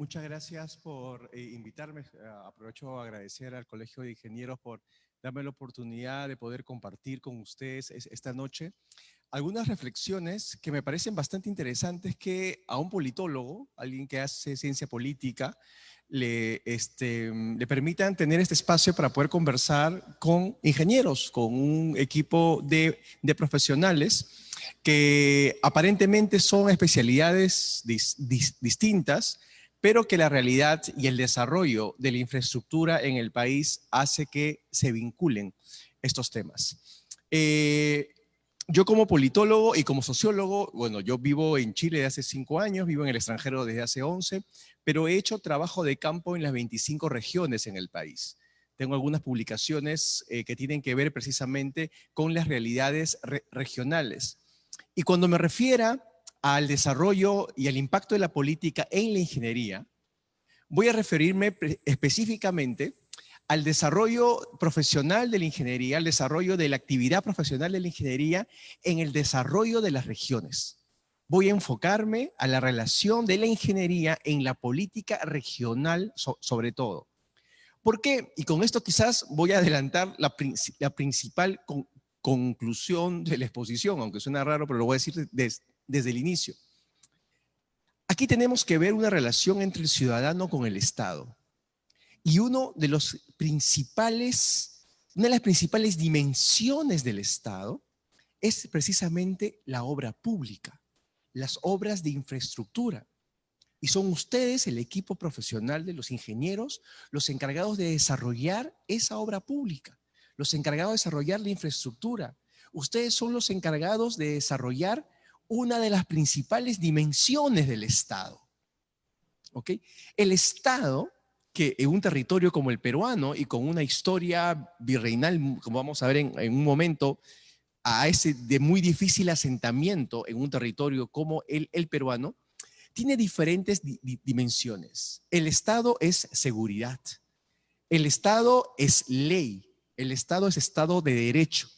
Muchas gracias por invitarme. Aprovecho a agradecer al Colegio de Ingenieros por darme la oportunidad de poder compartir con ustedes esta noche algunas reflexiones que me parecen bastante interesantes que a un politólogo, alguien que hace ciencia política, le permitan tener este espacio para poder conversar con ingenieros, con un equipo de profesionales que aparentemente son especialidades distintas, pero que la realidad y el desarrollo de la infraestructura en el país hace que se vinculen estos temas. Yo como politólogo y como sociólogo, bueno, yo vivo en Chile desde hace 5 años, vivo en el extranjero desde hace 11, pero he hecho trabajo de campo en las 25 regiones en el país. Tengo algunas publicaciones que tienen que ver precisamente con las realidades regionales. Y cuando me refiera al desarrollo y al impacto de la política en la ingeniería, voy a referirme específicamente al desarrollo profesional de la ingeniería, al desarrollo de la actividad profesional de la ingeniería en el desarrollo de las regiones. Voy a enfocarme a la relación de la ingeniería en la política regional sobre todo. ¿Por qué? Y con esto quizás voy a adelantar la principal conclusión de la exposición, aunque suena raro, pero lo voy a decir desde el inicio. Aquí tenemos que ver una relación entre el ciudadano con el Estado. Y una de las principales dimensiones del Estado es precisamente la obra pública, las obras de infraestructura. Y son ustedes, el equipo profesional de los ingenieros, los encargados de desarrollar esa obra pública, los encargados de desarrollar la infraestructura. Ustedes son los encargados de desarrollar una de las principales dimensiones del Estado. ¿Ok? El Estado, que en un territorio como el peruano y con una historia virreinal, como vamos a ver en un momento, a ese de muy difícil asentamiento en un territorio como el peruano, tiene diferentes dimensiones. El Estado es seguridad, el Estado es ley, el Estado es Estado de derecho,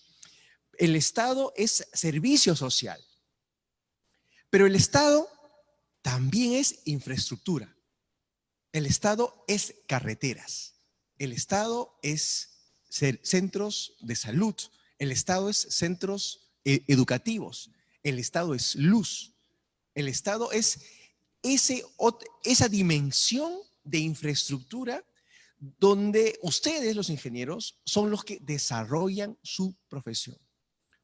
el Estado es servicio social, pero el Estado también es infraestructura. El Estado es carreteras, el Estado es centros de salud, el Estado es centros educativos, el Estado es luz, el Estado es esa dimensión de infraestructura donde ustedes, los ingenieros, son los que desarrollan su profesión.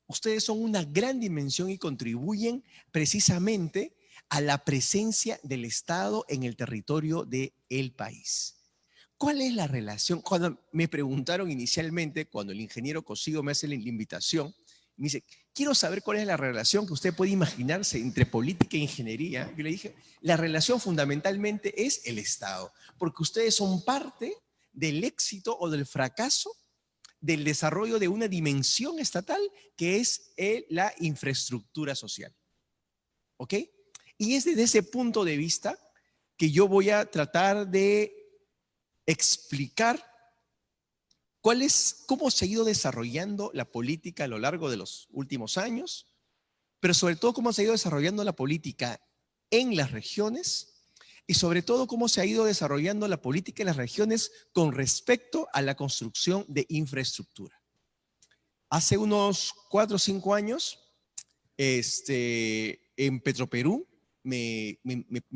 Ustedes son una gran dimensión y contribuyen precisamente a la presencia del Estado en el territorio del país. ¿Cuál es la relación? Cuando me preguntaron inicialmente, cuando el ingeniero Cosigo me hace la invitación, me dice, quiero saber cuál es la relación que usted puede imaginarse entre política e ingeniería. Yo le dije, la relación fundamentalmente es el Estado, porque ustedes son parte del éxito o del fracaso del desarrollo de una dimensión estatal que es la infraestructura social. ¿Ok? Y es desde ese punto de vista que yo voy a tratar de explicar cómo se ha ido desarrollando la política a lo largo de los últimos años, pero sobre todo cómo se ha ido desarrollando la política en las regiones y sobre todo cómo se ha ido desarrollando la política en las regiones con respecto a la construcción de infraestructura. Hace unos 4 o 5 años, en Petroperú me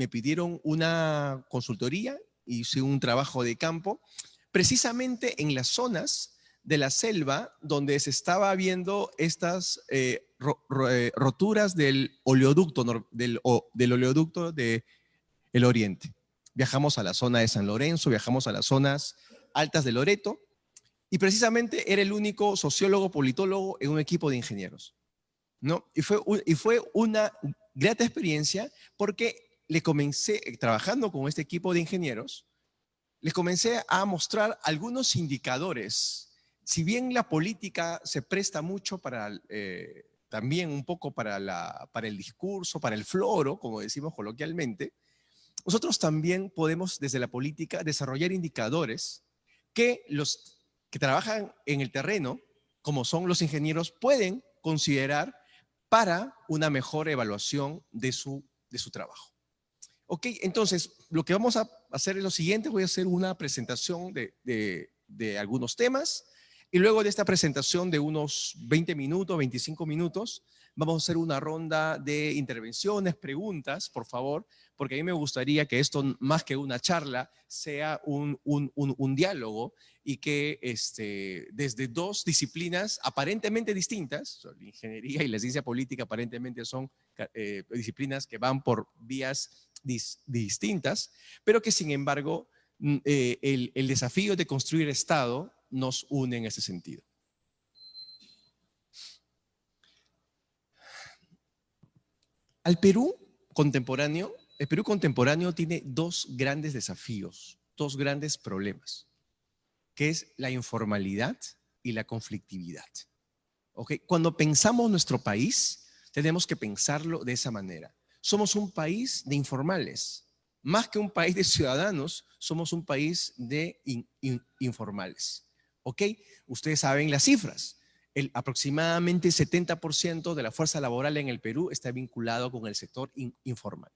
pidieron una consultoría, hice un trabajo de campo, precisamente en las zonas de la selva donde se estaba viendo estas roturas del oleoducto del oriente. Viajamos a la zona de San Lorenzo, viajamos a las zonas altas de Loreto, y precisamente era el único sociólogo politólogo en un equipo de ingenieros, ¿no? Y fue una grata experiencia porque le comencé, trabajando con este equipo de ingenieros, les comencé a mostrar algunos indicadores. Si bien la política se presta mucho para, también un poco para el discurso, para el floro, como decimos coloquialmente, nosotros también podemos desde la política desarrollar indicadores que los que trabajan en el terreno, como son los ingenieros, pueden considerar para una mejor evaluación de su trabajo. Ok, entonces lo que vamos a hacer es lo siguiente, voy a hacer una presentación de algunos temas y luego de esta presentación de unos 20 minutos, 25 minutos, vamos a hacer una ronda de intervenciones, preguntas, por favor, porque a mí me gustaría que esto, más que una charla, sea un diálogo y que desde dos disciplinas aparentemente distintas, la ingeniería y la ciencia política aparentemente son disciplinas que van por vías distintas, pero que sin embargo el desafío de construir Estado nos une en ese sentido. El Perú contemporáneo tiene dos grandes desafíos, dos grandes problemas, que es la informalidad y la conflictividad. ¿Okay? Cuando pensamos nuestro país, tenemos que pensarlo de esa manera. Somos un país de informales. Más que un país de ciudadanos, somos un país de informales. ¿Ok? Ustedes saben las cifras. Aproximadamente 70% de la fuerza laboral en el Perú está vinculado con el sector informal.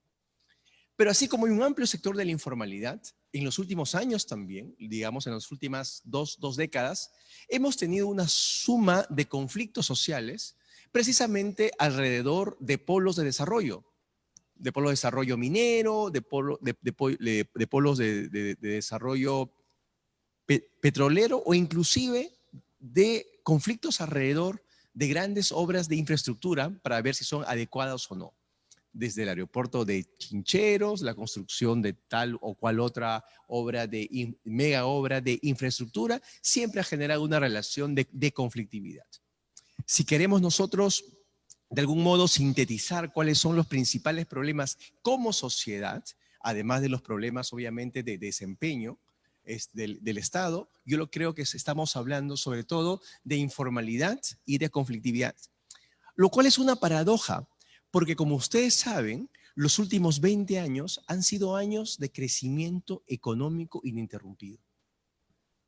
Pero así como hay un amplio sector de la informalidad, en los últimos años también, digamos en las últimas dos décadas, hemos tenido una suma de conflictos sociales precisamente alrededor de polos de desarrollo minero, de polos de desarrollo petrolero o inclusive de conflictos alrededor de grandes obras de infraestructura para ver si son adecuadas o no. Desde el aeropuerto de Chincheros, la construcción de tal o cual otra obra mega obra de infraestructura, siempre ha generado una relación de conflictividad. Si queremos nosotros de algún modo sintetizar cuáles son los principales problemas como sociedad, además de los problemas obviamente de desempeño del Estado, yo creo que estamos hablando sobre todo de informalidad y de conflictividad, lo cual es una paradoja, porque como ustedes saben, los últimos 20 años han sido años de crecimiento económico ininterrumpido.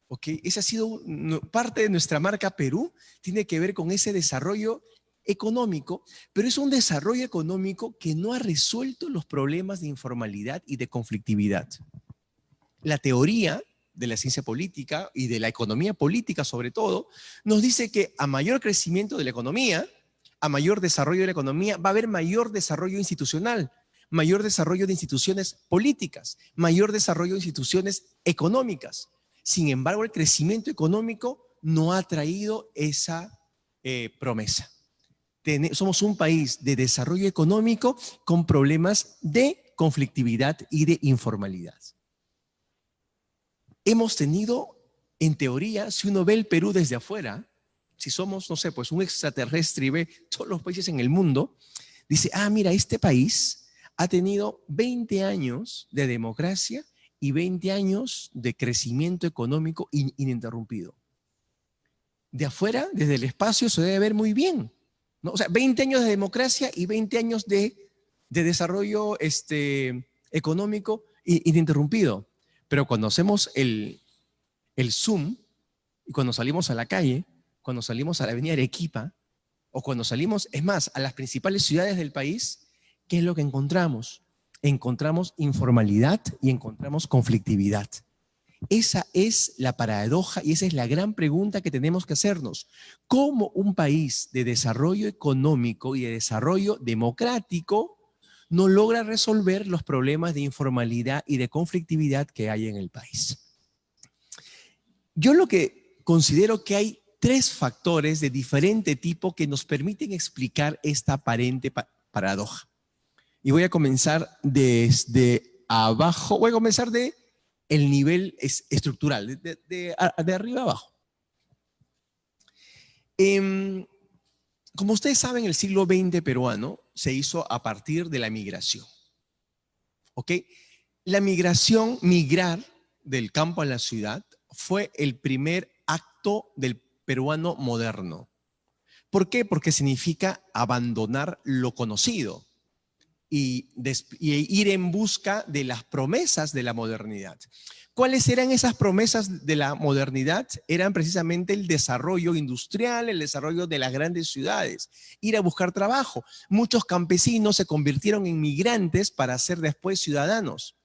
¿Okay? Esa ha sido parte de nuestra marca Perú, tiene que ver con ese desarrollo económico, pero es un desarrollo económico que no ha resuelto los problemas de informalidad y de conflictividad. La teoría de la ciencia política y de la economía política sobre todo, nos dice que a mayor crecimiento de la economía, a mayor desarrollo de la economía, va a haber mayor desarrollo institucional, mayor desarrollo de instituciones políticas, mayor desarrollo de instituciones económicas. Sin embargo, el crecimiento económico no ha traído esa promesa. Somos un país de desarrollo económico con problemas de conflictividad y de informalidad. Hemos tenido, en teoría, si uno ve el Perú desde afuera, si somos, no sé, pues un extraterrestre y ve todos los países en el mundo, dice, ah, mira, este país ha tenido 20 años de democracia y 20 años de crecimiento económico ininterrumpido. De afuera, desde el espacio, se debe ver muy bien, ¿no? O sea, 20 años de democracia y 20 años de desarrollo económico ininterrumpido. Pero cuando hacemos el zoom y cuando salimos a la calle, cuando salimos a la avenida Arequipa, o cuando salimos, es más, a las principales ciudades del país, ¿qué es lo que encontramos? Encontramos informalidad y encontramos conflictividad. Esa es la paradoja y esa es la gran pregunta que tenemos que hacernos. ¿Cómo un país de desarrollo económico y de desarrollo democrático no logra resolver los problemas de informalidad y de conflictividad que hay en el país? Yo lo que considero que hay tres factores de diferente tipo que nos permiten explicar esta aparente paradoja. Y voy a comenzar desde abajo, voy a comenzar de el nivel estructural, de arriba a abajo. Como ustedes saben, el siglo XX peruano se hizo a partir de la migración. ¿Ok? La migración, migrar del campo a la ciudad, fue el primer acto del peruano moderno. ¿Por qué? Porque significa abandonar lo conocido. y ir en busca de las promesas de la modernidad. ¿Cuáles eran esas promesas de la modernidad? Eran precisamente el desarrollo industrial, el desarrollo de las grandes ciudades, ir a buscar trabajo. Muchos campesinos se convirtieron en migrantes para ser después ciudadanos,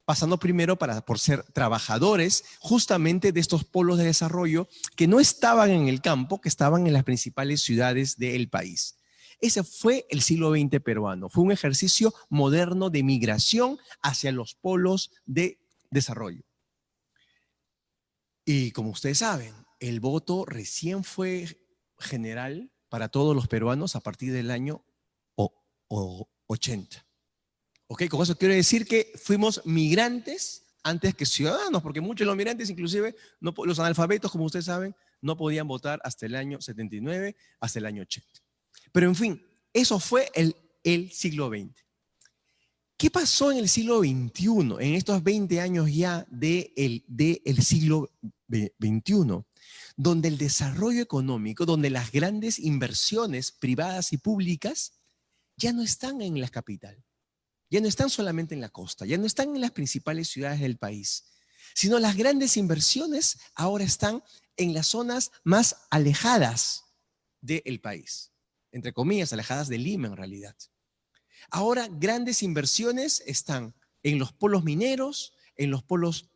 pasando primero por ser trabajadores justamente de estos polos de desarrollo que no estaban en el campo, que estaban en las principales ciudades del país. Ese fue el siglo XX peruano. Fue un ejercicio moderno de migración hacia los polos de desarrollo. Y como ustedes saben, el voto recién fue general para todos los peruanos a partir del año 80. ¿Ok? Con eso quiero decir que fuimos migrantes antes que ciudadanos, porque muchos de los migrantes, inclusive los analfabetos, como ustedes saben, no podían votar hasta el año 79, hasta el año 80. Pero en fin, eso fue el siglo XX. ¿Qué pasó en el siglo XXI, en estos 20 años ya del siglo XXI? Donde el desarrollo económico, donde las grandes inversiones privadas y públicas ya no están en la capital, ya no están solamente en la costa, ya no están en las principales ciudades del país, sino las grandes inversiones ahora están en las zonas más alejadas del país, entre comillas, alejadas de Lima en realidad. Ahora grandes inversiones están en los polos mineros, en los polos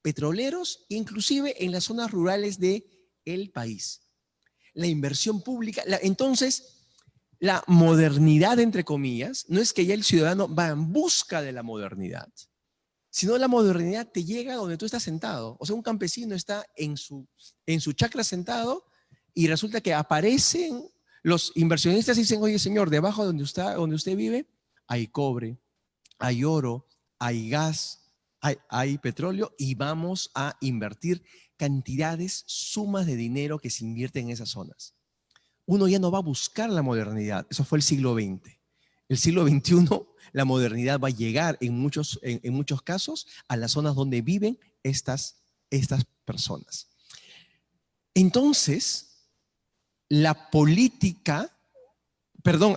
petroleros, inclusive en las zonas rurales del país. La inversión pública, entonces la modernidad, entre comillas, no es que ya el ciudadano va en busca de la modernidad, sino la modernidad te llega donde tú estás sentado. O sea, un campesino está en su chacra sentado y resulta que aparecen los inversionistas y dicen, oye señor, debajo de donde usted vive hay cobre, hay oro, hay gas, hay petróleo y vamos a invertir cantidades, sumas de dinero que se invierten en esas zonas. Uno ya no va a buscar la modernidad. Eso fue el siglo XX. El siglo XXI, la modernidad va a llegar en muchos casos a las zonas donde viven estas personas. Entonces,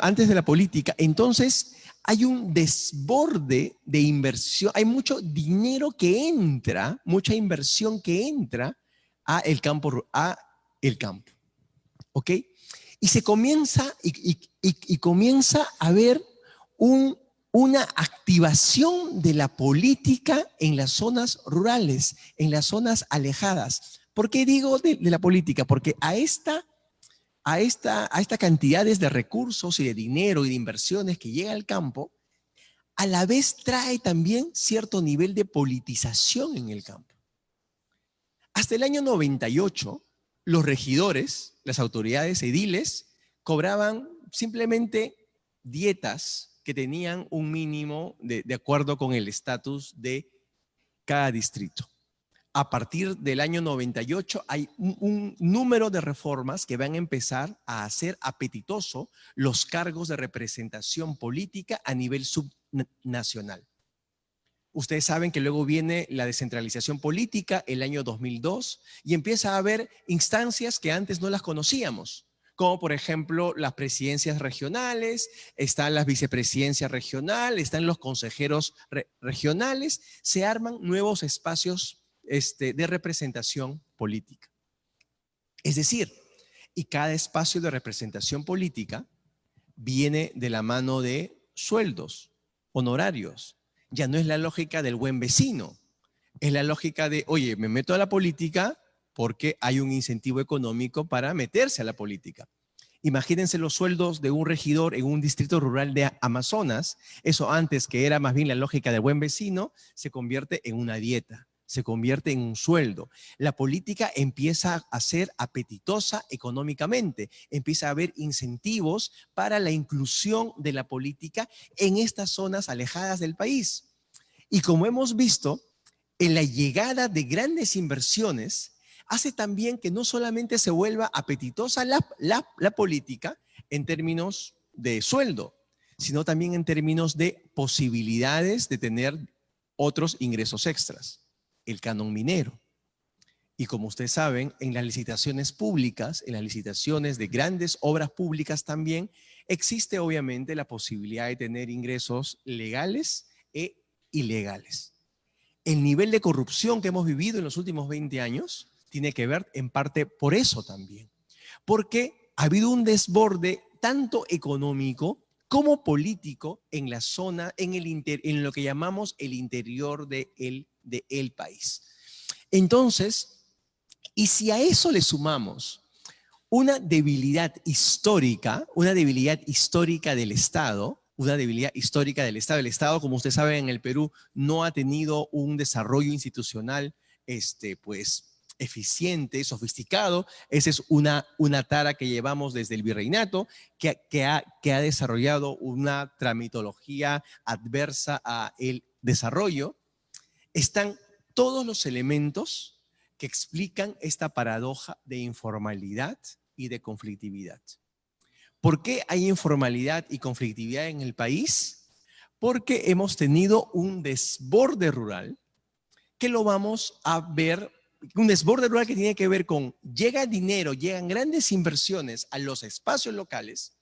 antes de la política, entonces hay un desborde de inversión, hay mucho dinero que entra, mucha inversión que entra a el campo. ¿Ok? Y se comienza, comienza a haber una activación de la política en las zonas rurales, en las zonas alejadas. ¿Por qué digo de la política? Porque a esta cantidades de recursos y de dinero y de inversiones que llega al campo, a la vez trae también cierto nivel de politización en el campo. Hasta el año 98, los regidores, las autoridades ediles, cobraban simplemente dietas que tenían un mínimo de acuerdo con el estatus de cada distrito. A partir del año 98 hay un número de reformas que van a empezar a hacer apetitoso los cargos de representación política a nivel subnacional. Ustedes saben que luego viene la descentralización política el año 2002 y empieza a haber instancias que antes no las conocíamos, como por ejemplo las presidencias regionales, están las vicepresidencias regionales, están los consejeros regionales, se arman nuevos espacios de representación política. Es decir, y cada espacio de representación política viene de la mano de sueldos, honorarios. Ya no es la lógica del buen vecino, es la lógica de, oye, me meto a la política porque hay un incentivo económico para meterse a la política. Imagínense los sueldos de un regidor en un distrito rural de Amazonas. Eso antes, que era más bien la lógica del buen vecino, se convierte en una dieta, se convierte en un sueldo. La política empieza a ser apetitosa económicamente, empieza a haber incentivos para la inclusión de la política en estas zonas alejadas del país. Y como hemos visto, en la llegada de grandes inversiones, hace también que no solamente se vuelva apetitosa la política en términos de sueldo, sino también en términos de posibilidades de tener otros ingresos extras. El canon minero. Y como ustedes saben, en las licitaciones públicas, en las licitaciones de grandes obras públicas también, existe obviamente la posibilidad de tener ingresos legales e ilegales. El nivel de corrupción que hemos vivido en los últimos 20 años tiene que ver en parte por eso también. Porque ha habido un desborde tanto económico como político en la zona, en lo que llamamos el interior de el país. Entonces, y si a eso le sumamos una debilidad histórica del Estado, el Estado, como usted sabe, en el Perú no ha tenido un desarrollo institucional, pues, eficiente, sofisticado. Esa es una tara que llevamos desde el virreinato, que ha desarrollado una tramitología adversa a el desarrollo. Están todos los elementos que explican esta paradoja de informalidad y de conflictividad. ¿Por qué hay informalidad y conflictividad en el país? Porque hemos tenido un desborde rural que lo vamos a ver, un desborde rural que tiene que ver con llega dinero, llegan grandes inversiones a los espacios locales.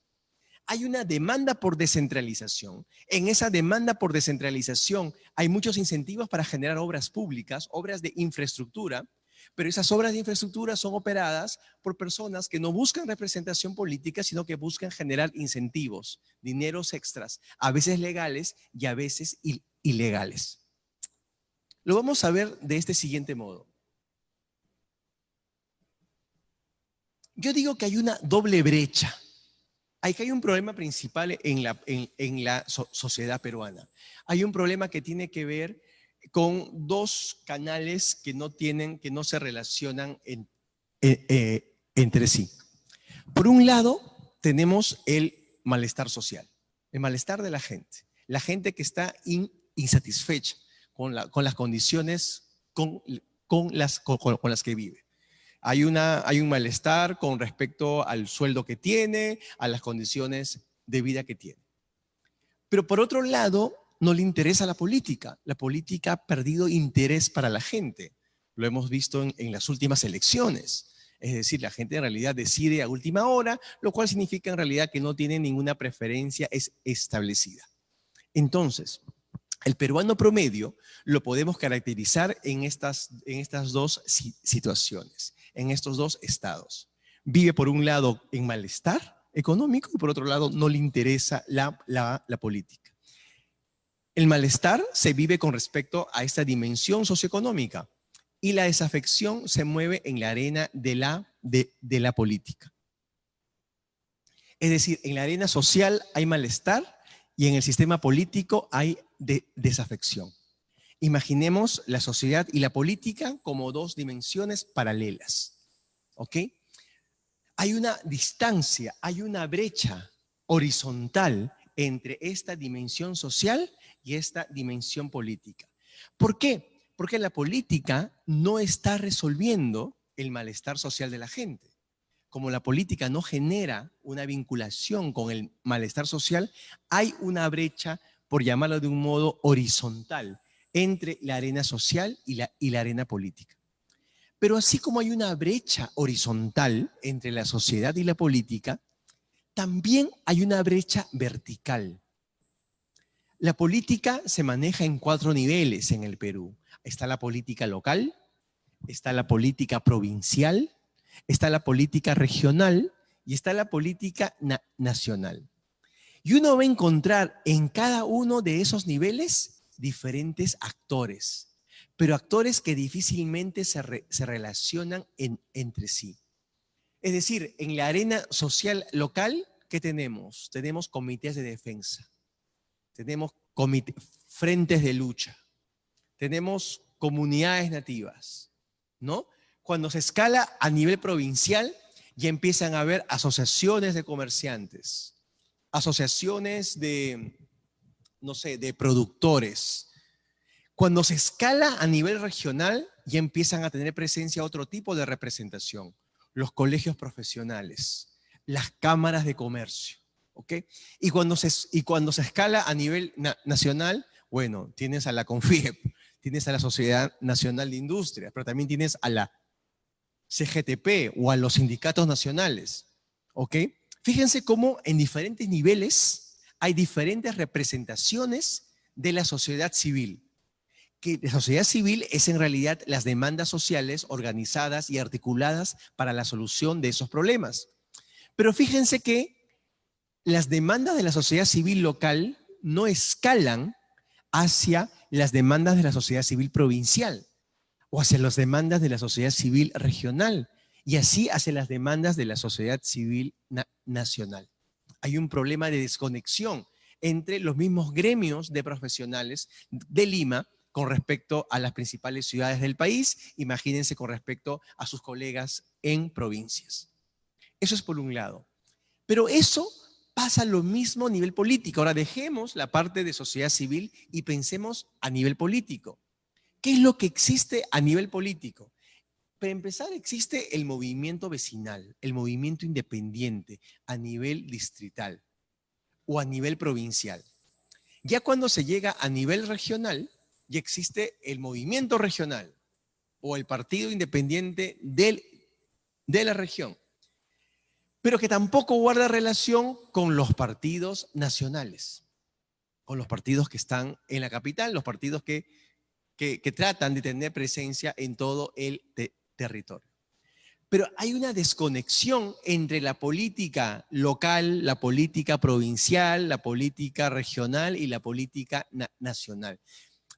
Hay una demanda por descentralización. En esa demanda por descentralización hay muchos incentivos para generar obras públicas, obras de infraestructura, pero esas obras de infraestructura son operadas por personas que no buscan representación política, sino que buscan generar incentivos, dineros extras, a veces legales y a veces ilegales. Lo vamos a ver de este siguiente modo. Yo digo que hay una doble brecha. Hay un problema principal en la sociedad peruana. Hay un problema que tiene que ver con dos canales que no se relacionan entre sí. Por un lado, tenemos el malestar social, el malestar de la gente que está insatisfecha con las condiciones con las que vive. Hay un malestar con respecto al sueldo que tiene, a las condiciones de vida que tiene. Pero por otro lado, no le interesa la política. La política ha perdido interés para la gente. Lo hemos visto en las últimas elecciones. Es decir, la gente en realidad decide a última hora, lo cual significa en realidad que no tiene ninguna preferencia establecida. Entonces, el peruano promedio lo podemos caracterizar en estas dos situaciones, en estos dos estados. Vive por un lado en malestar económico y por otro lado no le interesa la política. El malestar se vive con respecto a esta dimensión socioeconómica y la desafección se mueve en la arena de la política. Es decir, en la arena social hay malestar y en el sistema político hay desafección. Imaginemos la sociedad y la política como dos dimensiones paralelas. ¿Ok? Hay una distancia, hay una brecha horizontal entre esta dimensión social y esta dimensión política. ¿Por qué? Porque la política no está resolviendo el malestar social de la gente. Como la política no genera una vinculación con el malestar social, hay una brecha, por llamarlo de un modo horizontal, entre la arena social y la arena política. Pero así como hay una brecha horizontal entre la sociedad y la política, también hay una brecha vertical. La política se maneja en 4 niveles en el Perú. Está la política local, está la política provincial, está la política regional y está la política nacional. Y uno va a encontrar en cada uno de esos niveles diferentes actores, pero actores que difícilmente se relacionan entre sí. Es decir, en la arena social local, ¿qué tenemos? Tenemos comités de defensa, tenemos frentes de lucha, tenemos comunidades nativas, ¿no? Cuando se escala a nivel provincial, ya empiezan a haber asociaciones de comerciantes, asociaciones de, no sé, de productores. Cuando se escala a nivel regional, ya empiezan a tener presencia otro tipo de representación. Los colegios profesionales, las cámaras de comercio, ¿ok? Y cuando se escala a nivel nacional, bueno, tienes a la CONFIEP, tienes a la Sociedad Nacional de Industria, pero también tienes a la CGTP o a los sindicatos nacionales. ¿Ok? Fíjense cómo en diferentes niveles hay diferentes representaciones de la sociedad civil. Que la sociedad civil es en realidad las demandas sociales organizadas y articuladas para la solución de esos problemas. Pero fíjense que las demandas de la sociedad civil local no escalan hacia las demandas de la sociedad civil provincial o hacia las demandas de la sociedad civil regional y así hacia las demandas de la sociedad civil nacional. Hay un problema de desconexión entre los mismos gremios de profesionales de Lima con respecto a las principales ciudades del país, imagínense con respecto a sus colegas en provincias. Eso es por un lado. Pero eso pasa lo mismo a nivel político. Ahora dejemos la parte de sociedad civil y pensemos a nivel político. ¿Qué es lo que existe a nivel político? Para empezar, existe el movimiento vecinal, el movimiento independiente a nivel distrital o a nivel provincial. Ya cuando se llega a nivel regional, ya existe el movimiento regional o el partido independiente de la región, pero que tampoco guarda relación con los partidos nacionales, con los partidos que están en la capital, los partidos que tratan de tener presencia en todo el territorio. Pero hay una desconexión entre la política local, la política provincial, la política regional y la política nacional.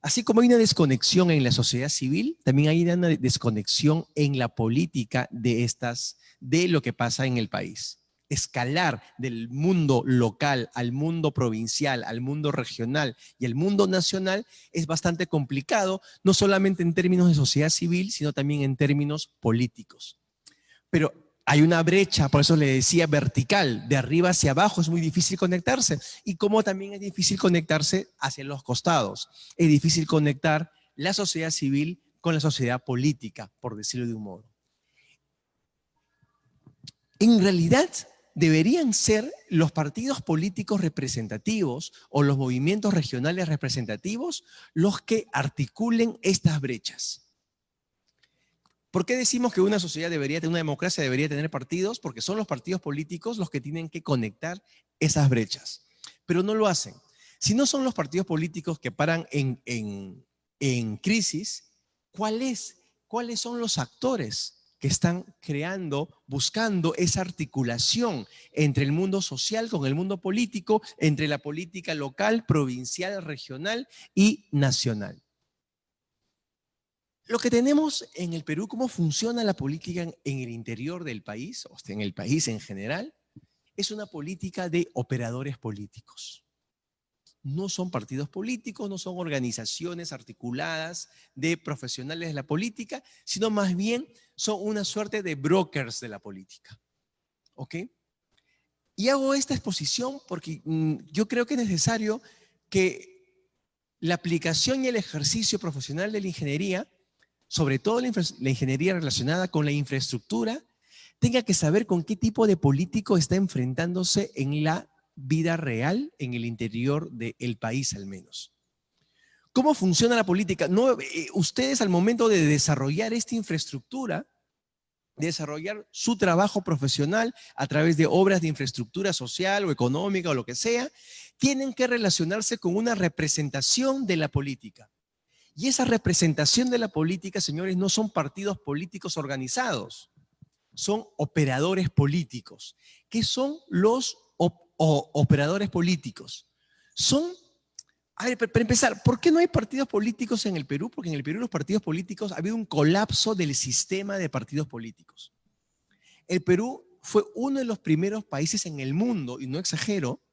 Así como hay una desconexión en la sociedad civil, también hay una desconexión en la política de lo que pasa en el país. Escalar del mundo local al mundo provincial, al mundo regional y al mundo nacional es bastante complicado, no solamente en términos de sociedad civil, sino también en términos políticos. Pero hay una brecha, por eso le decía vertical, de arriba hacia abajo es muy difícil conectarse. Y como también es difícil conectarse hacia los costados. Es difícil conectar la sociedad civil con la sociedad política, por decirlo de un modo. En realidad, deberían ser los partidos políticos representativos o los movimientos regionales representativos los que articulen estas brechas. ¿Por qué decimos que una sociedad debería tener, una democracia debería tener partidos? Porque son los partidos políticos los que tienen que conectar esas brechas. Pero no lo hacen. Si no son los partidos políticos que paran en crisis, ¿cuáles son los actores que están creando, buscando esa articulación entre el mundo social con el mundo político, entre la política local, provincial, regional y nacional? Lo que tenemos en el Perú, cómo funciona la política en el interior del país, o sea, en el país en general, es una política de operadores políticos. No son partidos políticos, no son organizaciones articuladas de profesionales de la política, sino más bien son una suerte de brokers de la política. ¿Ok? Y hago esta exposición porque yo creo que es necesario que la aplicación y el ejercicio profesional de la ingeniería, sobre todo la ingeniería relacionada con la infraestructura, tenga que saber con qué tipo de político está enfrentándose en la vida real, en el interior del país al menos. ¿Cómo funciona la política? No, ustedes al momento de desarrollar esta infraestructura, de desarrollar su trabajo profesional a través de obras de infraestructura social o económica o lo que sea, tienen que relacionarse con una representación de la política. Y esa representación de la política, señores, no son partidos políticos organizados, son operadores políticos. ¿Qué son los operadores políticos? Son, a ver, para empezar, ¿por qué no hay partidos políticos en el Perú? Porque en el Perú los partidos políticos, ha habido un colapso del sistema de partidos políticos. El Perú fue uno de los primeros países en el mundo, y no exagero,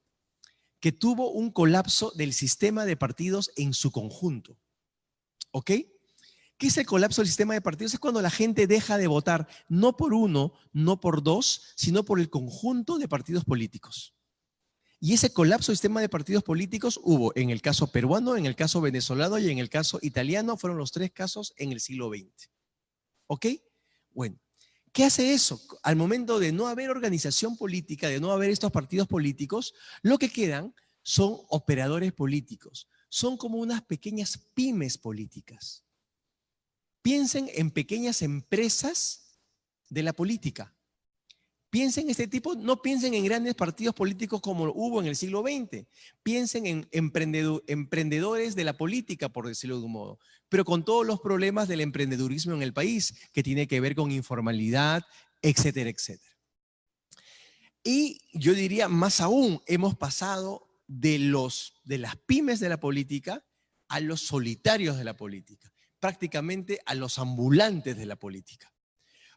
que tuvo un colapso del sistema de partidos en su conjunto. ¿Ok? ¿Qué es el colapso del sistema de partidos? Es cuando la gente deja de votar no por uno, no por dos, sino por el conjunto de partidos políticos. Y ese colapso del sistema de partidos políticos hubo en el caso peruano, en el caso venezolano y en el caso italiano. Fueron los tres casos en el siglo XX. ¿Ok? Bueno, ¿qué hace eso? Al momento de no haber organización política, de no haber estos partidos políticos, lo que quedan son operadores políticos. Son como unas pequeñas pymes políticas. Piensen en pequeñas empresas de la política. Piensen en este tipo, no piensen en grandes partidos políticos como hubo en el siglo XX. Piensen en emprendedores de la política, por decirlo de un modo, pero con todos los problemas del emprendedurismo en el país, que tiene que ver con informalidad, etcétera, etcétera. Y yo diría, más aún, hemos pasado de las pymes de la política a los solitarios de la política, prácticamente a los ambulantes de la política.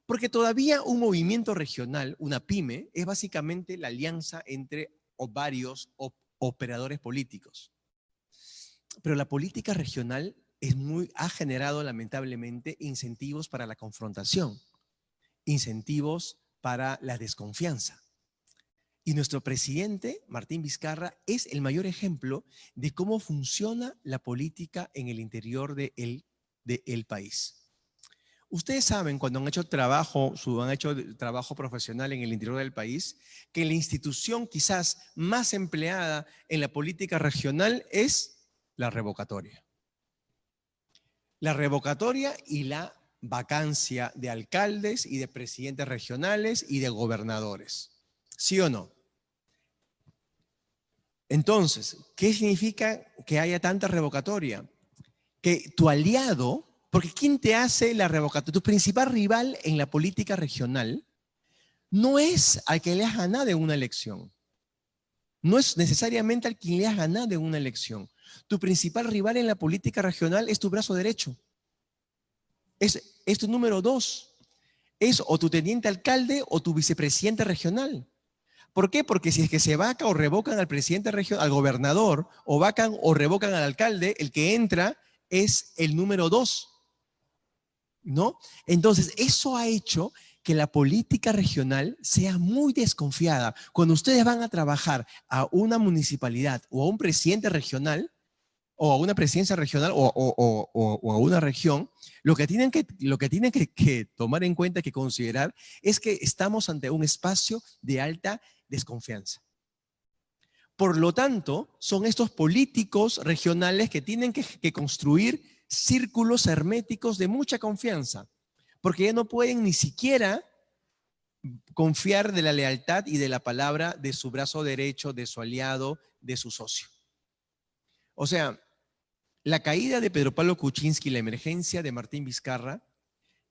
Porque todavía un movimiento regional, una pyme, es básicamente la alianza entre varios operadores políticos. Pero la política regional ha generado lamentablemente incentivos para la confrontación, incentivos para la desconfianza. Y nuestro presidente, Martín Vizcarra, es el mayor ejemplo de cómo funciona la política en el interior del país. Ustedes saben, cuando han hecho trabajo profesional en el interior del país, que la institución quizás más empleada en la política regional es la revocatoria. La revocatoria y la vacancia de alcaldes y de presidentes regionales y de gobernadores. ¿Sí o no? Entonces, ¿qué significa que haya tanta revocatoria? Que tu aliado... Porque ¿quién te hace la revocatoria? Tu principal rival en la política regional no es al que le has ganado en una elección. No es necesariamente al quien le has ganado en una elección. Tu principal rival en la política regional es tu brazo derecho. Es tu número 2. Es o tu teniente alcalde o tu vicepresidente regional. ¿Por qué? Porque si es que se vaca o revocan al presidente regional, al gobernador, o vacan o revocan al alcalde, el que entra es el número 2. ¿No? Entonces, eso ha hecho que la política regional sea muy desconfiada. Cuando ustedes van a trabajar a una municipalidad o a un presidente regional, o a una presidencia regional o a una región, lo que tienen que tomar en cuenta, que considerar, es que estamos ante un espacio de alta desconfianza. Por lo tanto, son estos políticos regionales que tienen que construir círculos herméticos de mucha confianza, porque ya no pueden ni siquiera confiar de la lealtad y de la palabra de su brazo derecho, de su aliado, de su socio. O sea, la caída de Pedro Pablo Kuczynski, la emergencia de Martín Vizcarra,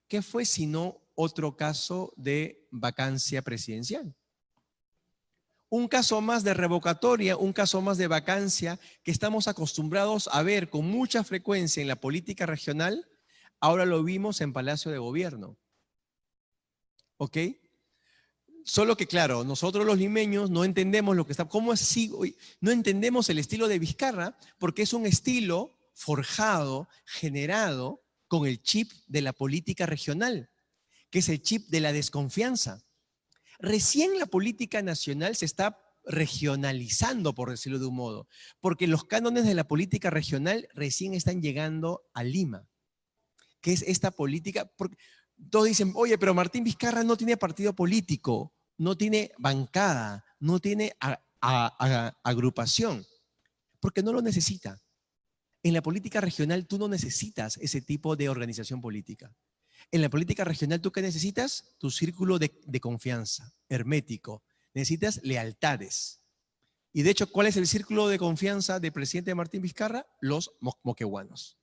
¿qué fue sino otro caso de vacancia presidencial? Un caso más de revocatoria, un caso más de vacancia que estamos acostumbrados a ver con mucha frecuencia en la política regional, ahora lo vimos en Palacio de Gobierno. ¿Ok? Solo que, claro, nosotros los limeños no entendemos lo que está... ¿Cómo así? No entendemos el estilo de Vizcarra porque es un estilo forjado, generado con el chip de la política regional, que es el chip de la desconfianza. Recién la política nacional se está regionalizando, por decirlo de un modo, porque los cánones de la política regional recién están llegando a Lima, que es esta política. Todos dicen, oye, pero Martín Vizcarra no tiene partido político, no tiene bancada, no tiene agrupación, porque no lo necesita. En la política regional tú no necesitas ese tipo de organización política. En la política regional, ¿tú qué necesitas? Tu círculo de confianza, hermético. Necesitas lealtades. Y de hecho, ¿cuál es el círculo de confianza del presidente Martín Vizcarra? Los moqueguanos.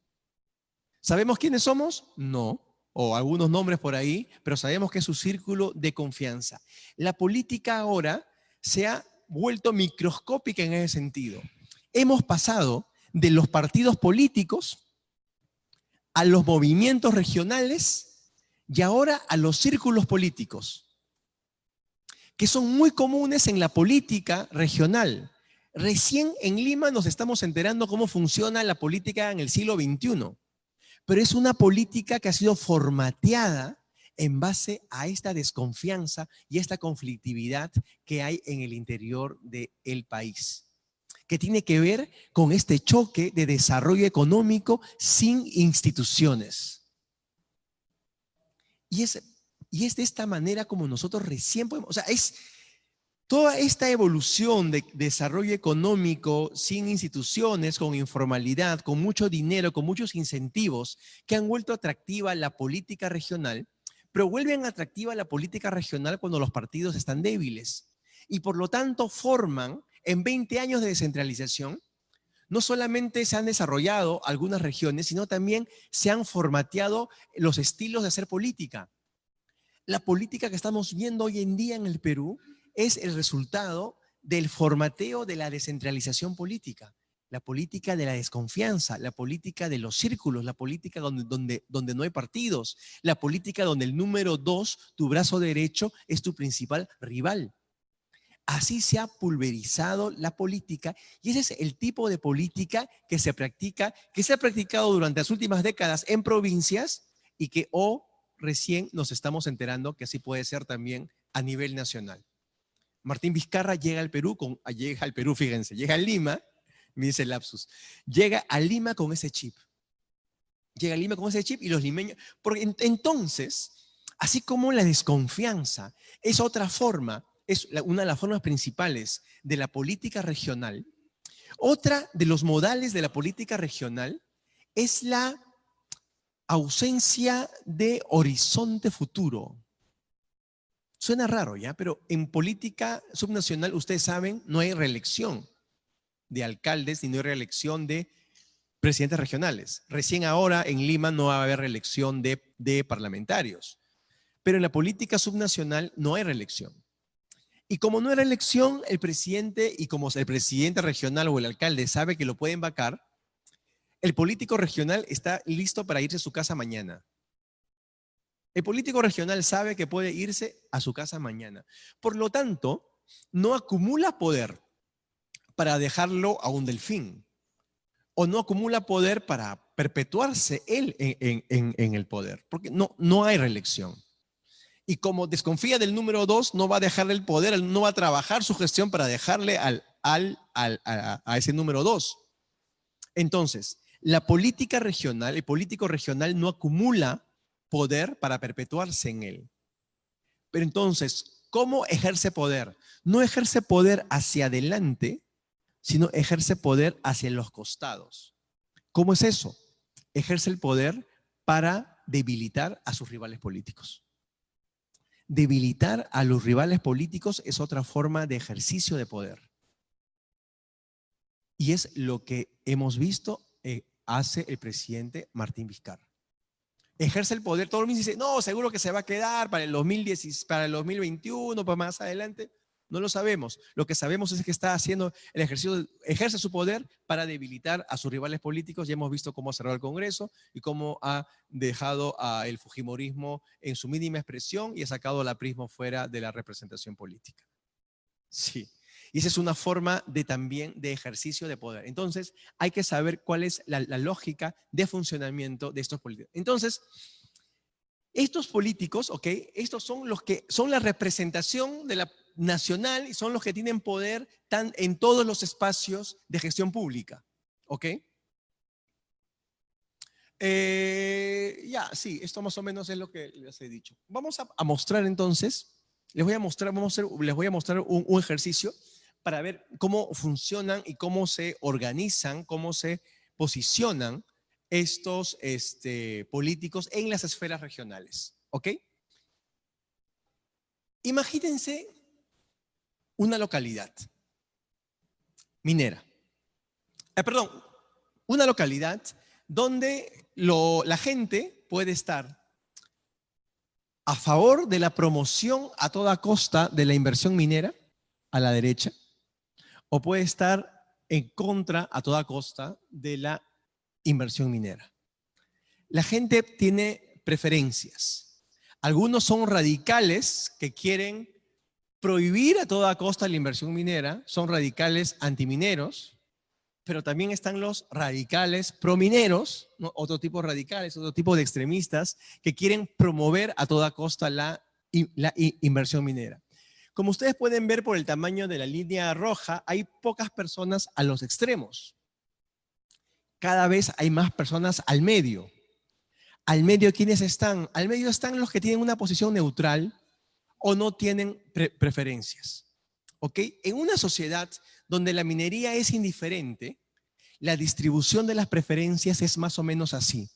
¿Sabemos quiénes somos? No. O algunos nombres por ahí, pero sabemos que es su círculo de confianza. La política ahora se ha vuelto microscópica en ese sentido. Hemos pasado de los partidos políticos a los movimientos regionales y ahora a los círculos políticos, que son muy comunes en la política regional. Recién en Lima nos estamos enterando cómo funciona la política en el siglo XXI, pero es una política que ha sido formateada en base a esta desconfianza y esta conflictividad que hay en el interior del país, que tiene que ver con este choque de desarrollo económico sin instituciones. Y es de esta manera como nosotros recién podemos, o sea, es toda esta evolución de desarrollo económico sin instituciones, con informalidad, con mucho dinero, con muchos incentivos que han vuelto atractiva la política regional, pero vuelven atractiva la política regional cuando los partidos están débiles. Y por lo tanto forman, en 20 años de descentralización, no solamente se han desarrollado algunas regiones, sino también se han formateado los estilos de hacer política. La política que estamos viendo hoy en día en el Perú es el resultado del formateo de la descentralización política, la política de la desconfianza, la política de los círculos, la política donde no hay partidos, la política donde el número 2, tu brazo derecho, es tu principal rival. Así se ha pulverizado la política y ese es el tipo de política que se practica, que se ha practicado durante las últimas décadas en provincias y que recién nos estamos enterando que así puede ser también a nivel nacional. Martín Vizcarra llega al Perú, fíjense, llega a Lima, me dice el lapsus, llega a Lima con ese chip. Llega a Lima con ese chip y los limeños, porque entonces, así como la desconfianza es otra forma, es una de las formas principales de la política regional, otra de los modales de la política regional es la ausencia de horizonte futuro. Suena raro, ¿ya? Pero en política subnacional, ustedes saben, no hay reelección de alcaldes ni no hay reelección de presidentes regionales. Recién ahora en Lima no va a haber reelección de parlamentarios. Pero en la política subnacional no hay reelección. Y como no hay reelección, el presidente, y como el presidente regional o el alcalde sabe que lo pueden vacar, el político regional está listo para irse a su casa mañana. El político regional sabe que puede irse a su casa mañana. Por lo tanto, no acumula poder para dejarlo a un delfín. O no acumula poder para perpetuarse él en el poder. Porque no hay reelección. Y como desconfía del número 2, no va a dejarle el poder, no va a trabajar su gestión para dejarle a ese número 2. Entonces, la política regional, el político regional no acumula poder para perpetuarse en él. Pero entonces, ¿cómo ejerce poder? No ejerce poder hacia adelante, sino ejerce poder hacia los costados. ¿Cómo es eso? Ejerce el poder para debilitar a sus rivales políticos. Debilitar a los rivales políticos es otra forma de ejercicio de poder. Y es lo que hemos visto hace el presidente Martín Vizcarra. Ejerce el poder, todo el mundo dice, no, seguro que se va a quedar para el 2021, para más adelante. No lo sabemos. Lo que sabemos es que está haciendo el ejercicio, ejerce su poder para debilitar a sus rivales políticos. Ya hemos visto cómo ha cerrado el Congreso y cómo ha dejado al fujimorismo en su mínima expresión y ha sacado al aprismo fuera de la representación política. Sí. Y esa es una forma también de ejercicio de poder. Entonces, hay que saber cuál es la lógica de funcionamiento de estos políticos. Entonces, estos políticos, ¿ok? Estos son los que son la representación de la nacional y son los que tienen poder en todos los espacios de gestión pública, ¿ok? Sí, esto más o menos es lo que les he dicho. Vamos a mostrar entonces, les voy a mostrar un ejercicio para ver cómo funcionan y cómo se organizan, cómo se posicionan estos políticos en las esferas regionales, ¿ok? Imagínense una localidad minera. Una localidad donde la gente puede estar a favor de la promoción a toda costa de la inversión minera, a la derecha, o puede estar en contra a toda costa de la inversión minera. La gente tiene preferencias. Algunos son radicales que quieren prohibir a toda costa la inversión minera, son radicales antimineros, pero también están los radicales promineros, ¿no? Otro tipo de radicales, otro tipo de extremistas que quieren promover a toda costa la inversión minera. Como ustedes pueden ver por el tamaño de la línea roja, hay pocas personas a los extremos. Cada vez hay más personas al medio. ¿Al medio quiénes están? Al medio están los que tienen una posición neutral o no tienen preferencias. ¿Ok? En una sociedad donde la minería es indiferente, la distribución de las preferencias es más o menos así.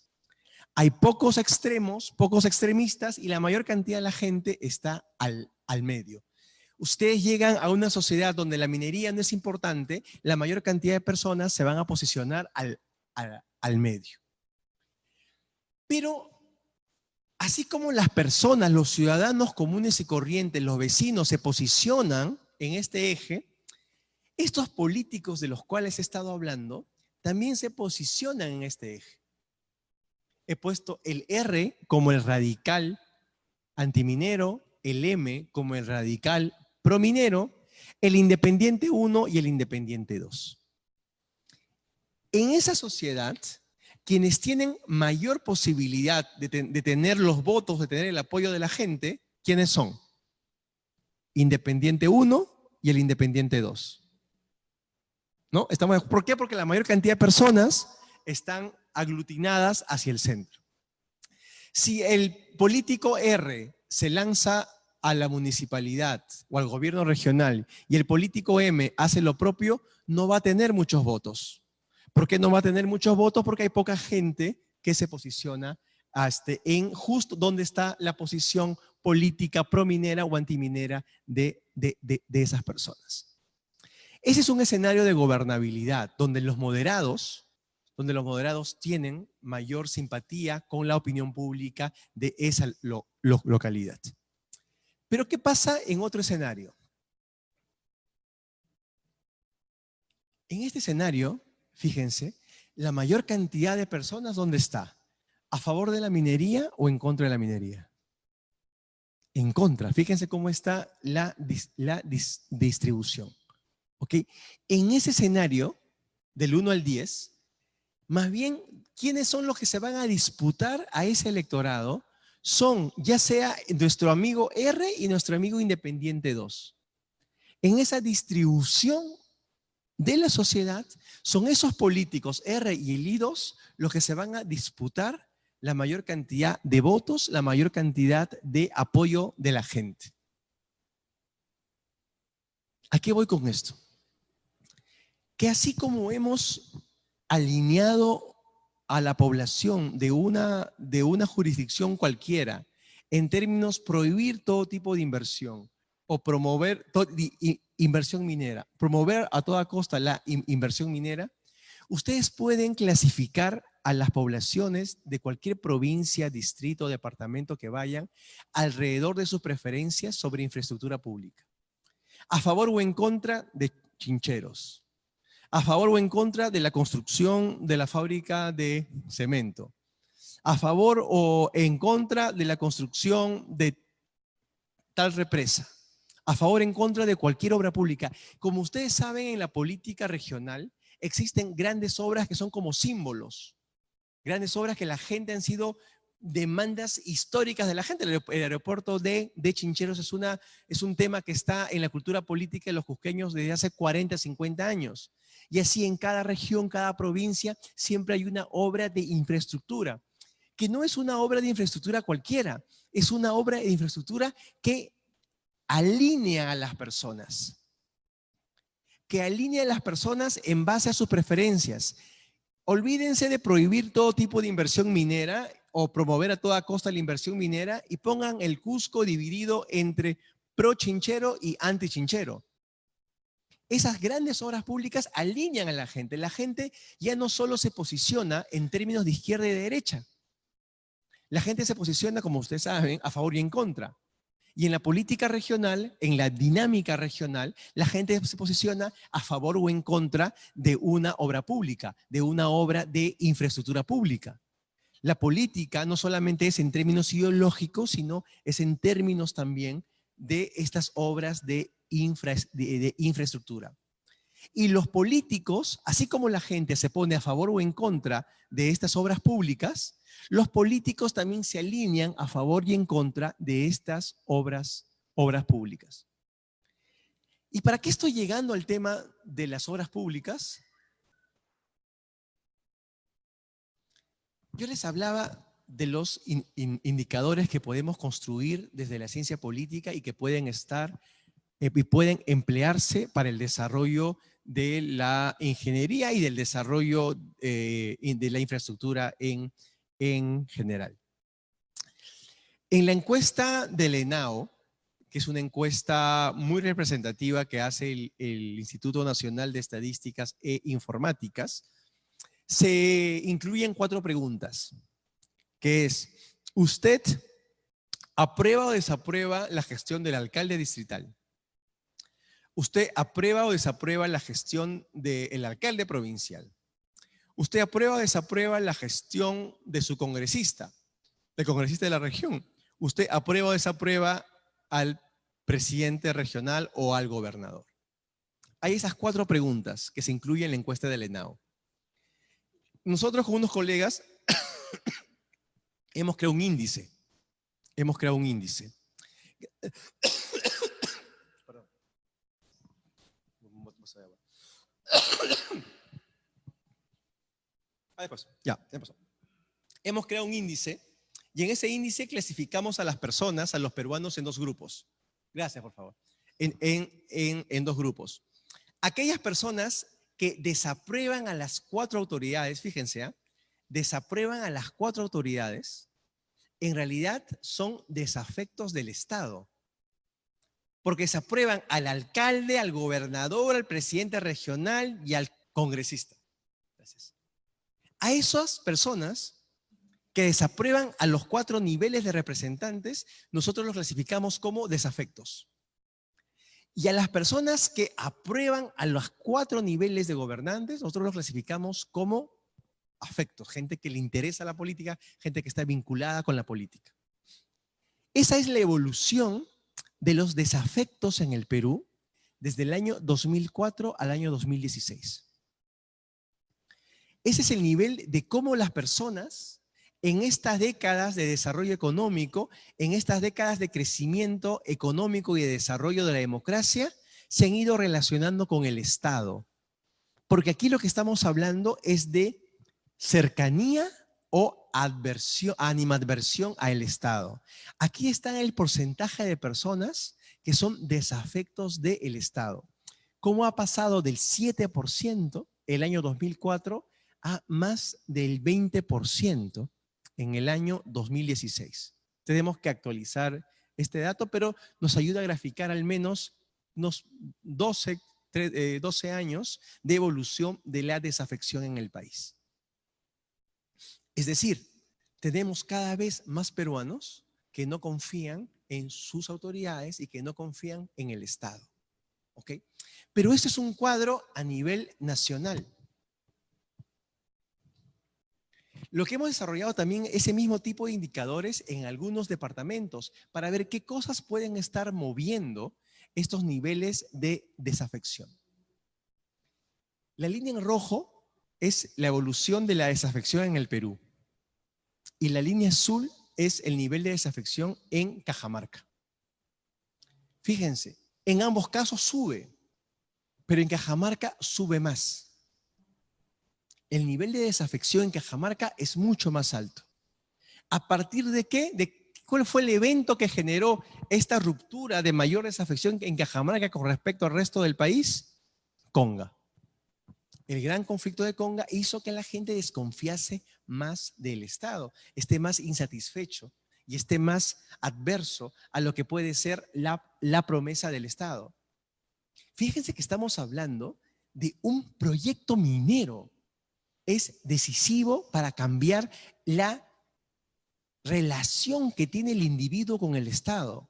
Hay pocos extremos, pocos extremistas y la mayor cantidad de la gente está al medio. Ustedes llegan a una sociedad donde la minería no es importante, la mayor cantidad de personas se van a posicionar al medio. Pero así como las personas, los ciudadanos comunes y corrientes, los vecinos se posicionan en este eje, estos políticos de los cuales he estado hablando también se posicionan en este eje. He puesto el R como el radical antiminero, el M como el radical prominero, el independiente 1 y el independiente 2. En esa sociedad, quienes tienen mayor posibilidad de tener los votos, de tener el apoyo de la gente, ¿quiénes son? Independiente 1 y el independiente 2. ¿No? ¿Por qué? Porque la mayor cantidad de personas están aglutinadas hacia el centro. Si el político R se lanza a la municipalidad o al gobierno regional y el político M hace lo propio, no va a tener muchos votos. ¿Por qué no va a tener muchos votos? Porque hay poca gente que se posiciona en justo donde está la posición política prominera o antiminera de esas personas. Ese es un escenario de gobernabilidad donde los moderados tienen mayor simpatía con la opinión pública de esa localidad. Pero ¿qué pasa en otro escenario? En este escenario, fíjense, la mayor cantidad de personas, ¿dónde está? ¿A favor de la minería o en contra de la minería? En contra. Fíjense cómo está la distribución. ¿Ok? En ese escenario, del 1 al 10, más bien, ¿quiénes son los que se van a disputar a ese electorado? Son ya sea nuestro amigo R y nuestro amigo independiente 2. En esa distribución de la sociedad, son esos políticos R y el I2 los que se van a disputar la mayor cantidad de votos, la mayor cantidad de apoyo de la gente. ¿A qué voy con esto? Que así como hemos alineado a la población de una jurisdicción cualquiera en términos prohibir todo tipo de inversión o promover inversión minera, promover a toda costa la inversión minera, ustedes pueden clasificar a las poblaciones de cualquier provincia, distrito, departamento que vayan alrededor de sus preferencias sobre infraestructura pública. A favor o en contra de chincheros. A favor o en contra de la construcción de la fábrica de cemento. A favor o en contra de la construcción de tal represa. A favor o en contra de cualquier obra pública. Como ustedes saben, en la política regional existen grandes obras que son como símbolos. Grandes obras que la gente han sido demandas históricas de la gente. El aeropuerto de Chincheros es un tema que está en la cultura política de los cusqueños desde hace 40, 50 años. Y así en cada región, cada provincia, siempre hay una obra de infraestructura, que no es una obra de infraestructura cualquiera, es una obra de infraestructura que alinea a las personas, en base a sus preferencias. Olvídense de prohibir todo tipo de inversión minera o promover a toda costa la inversión minera y pongan el Cusco dividido entre pro-chinchero y anti-chinchero. Esas grandes obras públicas alinean a la gente. La gente ya no solo se posiciona en términos de izquierda y de derecha. La gente se posiciona, como ustedes saben, a favor y en contra. Y en la política regional, en la dinámica regional, la gente se posiciona a favor o en contra de una obra pública, de una obra de infraestructura pública. La política no solamente es en términos ideológicos, sino es en términos también de estas obras de infraestructura. Y los políticos, así como la gente se pone a favor o en contra de estas obras públicas, los políticos también se alinean a favor y en contra de estas obras públicas. ¿Y para qué estoy llegando al tema de las obras públicas? Yo les hablaba de los indicadores que podemos construir desde la ciencia política y que pueden emplearse para el desarrollo de la ingeniería y del desarrollo de la infraestructura en en general. En la encuesta del ENAO, que es una encuesta muy representativa que hace el Instituto Nacional de Estadísticas e Informáticas, se incluyen 4 preguntas, que es, ¿usted aprueba o desaprueba la gestión del alcalde distrital? ¿Usted aprueba o desaprueba la gestión del alcalde provincial? ¿Usted aprueba o desaprueba la gestión de su congresista, del congresista de la región? ¿Usted aprueba o desaprueba al presidente regional o al gobernador? Hay esas 4 preguntas que se incluyen en la encuesta del ENAO. Nosotros con unos colegas hemos creado un índice. Perdón. Ya pasó. Hemos creado un índice y en ese índice clasificamos a las personas, a los peruanos, en 2 grupos. Gracias, por favor. En 2 grupos. Aquellas personas que desaprueban a las 4 autoridades, fíjense, desaprueban a las 4 autoridades, en realidad son desafectos del Estado. Porque desaprueban al alcalde, al gobernador, al presidente regional y al congresista. Gracias. A esas personas que desaprueban a los 4 niveles de representantes, nosotros los clasificamos como desafectos. Y a las personas que aprueban a los 4 niveles de gobernantes, nosotros los clasificamos como afectos, gente que le interesa la política, gente que está vinculada con la política. Esa es la evolución de los desafectos en el Perú desde el año 2004 al año 2016. Ese es el nivel de cómo las personas en estas décadas de desarrollo económico, en estas décadas de crecimiento económico y de desarrollo de la democracia, se han ido relacionando con el Estado. Porque aquí lo que estamos hablando es de cercanía o animadversión al Estado. Aquí está el porcentaje de personas que son desafectos del Estado. ¿Cómo ha pasado del 7% el año 2004 a más del 20% en el año 2016? Tenemos que actualizar este dato, pero nos ayuda a graficar al menos unos 12 años de evolución de la desafección en el país. Es decir, tenemos cada vez más peruanos que no confían en sus autoridades y que no confían en el Estado. ¿Ok? Pero este es un cuadro a nivel nacional. Lo que hemos desarrollado también ese mismo tipo de indicadores en algunos departamentos para ver qué cosas pueden estar moviendo estos niveles de desafección. La línea en rojo es la evolución de la desafección en el Perú y la línea azul es el nivel de desafección en Cajamarca. Fíjense, en ambos casos sube, pero en Cajamarca sube más. El nivel de desafección en Cajamarca es mucho más alto. ¿A partir de qué? ¿Cuál fue el evento que generó esta ruptura de mayor desafección en Cajamarca con respecto al resto del país? Conga. El gran conflicto de Conga hizo que la gente desconfiase más del Estado, esté más insatisfecho y esté más adverso a lo que puede ser la promesa del Estado. Fíjense que estamos hablando de un proyecto minero. Es decisivo para cambiar la relación que tiene el individuo con el Estado.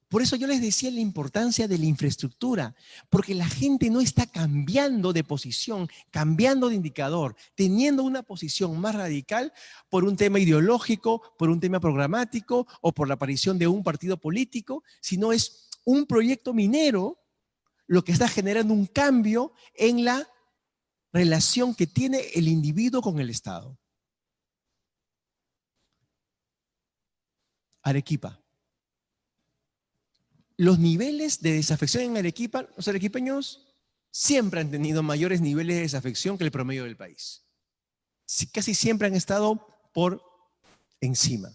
Por eso yo les decía la importancia de la infraestructura, porque la gente no está cambiando de posición, cambiando de indicador, teniendo una posición más radical por un tema ideológico, por un tema programático o por la aparición de un partido político, sino es un proyecto minero lo que está generando un cambio en la relación que tiene el individuo con el Estado. Arequipa. Los niveles de desafección en Arequipa, los arequipeños siempre han tenido mayores niveles de desafección que el promedio del país. Casi siempre han estado por encima.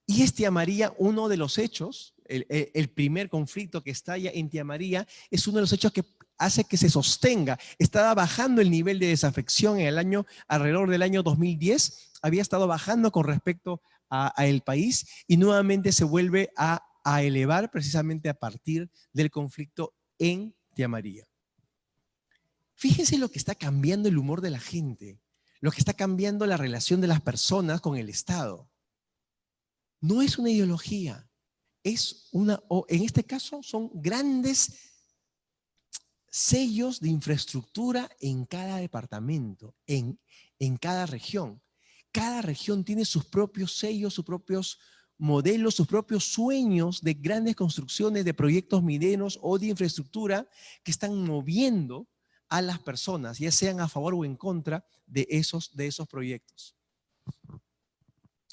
Y es Tía María uno de los hechos, el primer conflicto que estalla en Tía María, es uno de los hechos que hace que se sostenga. Estaba bajando el nivel de desafección en el año, alrededor del año 2010, había estado bajando con respecto a el país y nuevamente se vuelve a elevar precisamente a partir del conflicto en Tía María. Fíjense lo que está cambiando el humor de la gente, lo que está cambiando la relación de las personas con el Estado. No es una ideología, en este caso son grandes sellos de infraestructura en cada departamento, en cada región. Cada región tiene sus propios sellos, sus propios modelos, sus propios sueños de grandes construcciones, de proyectos mineros o de infraestructura que están moviendo a las personas, ya sean a favor o en contra de esos proyectos.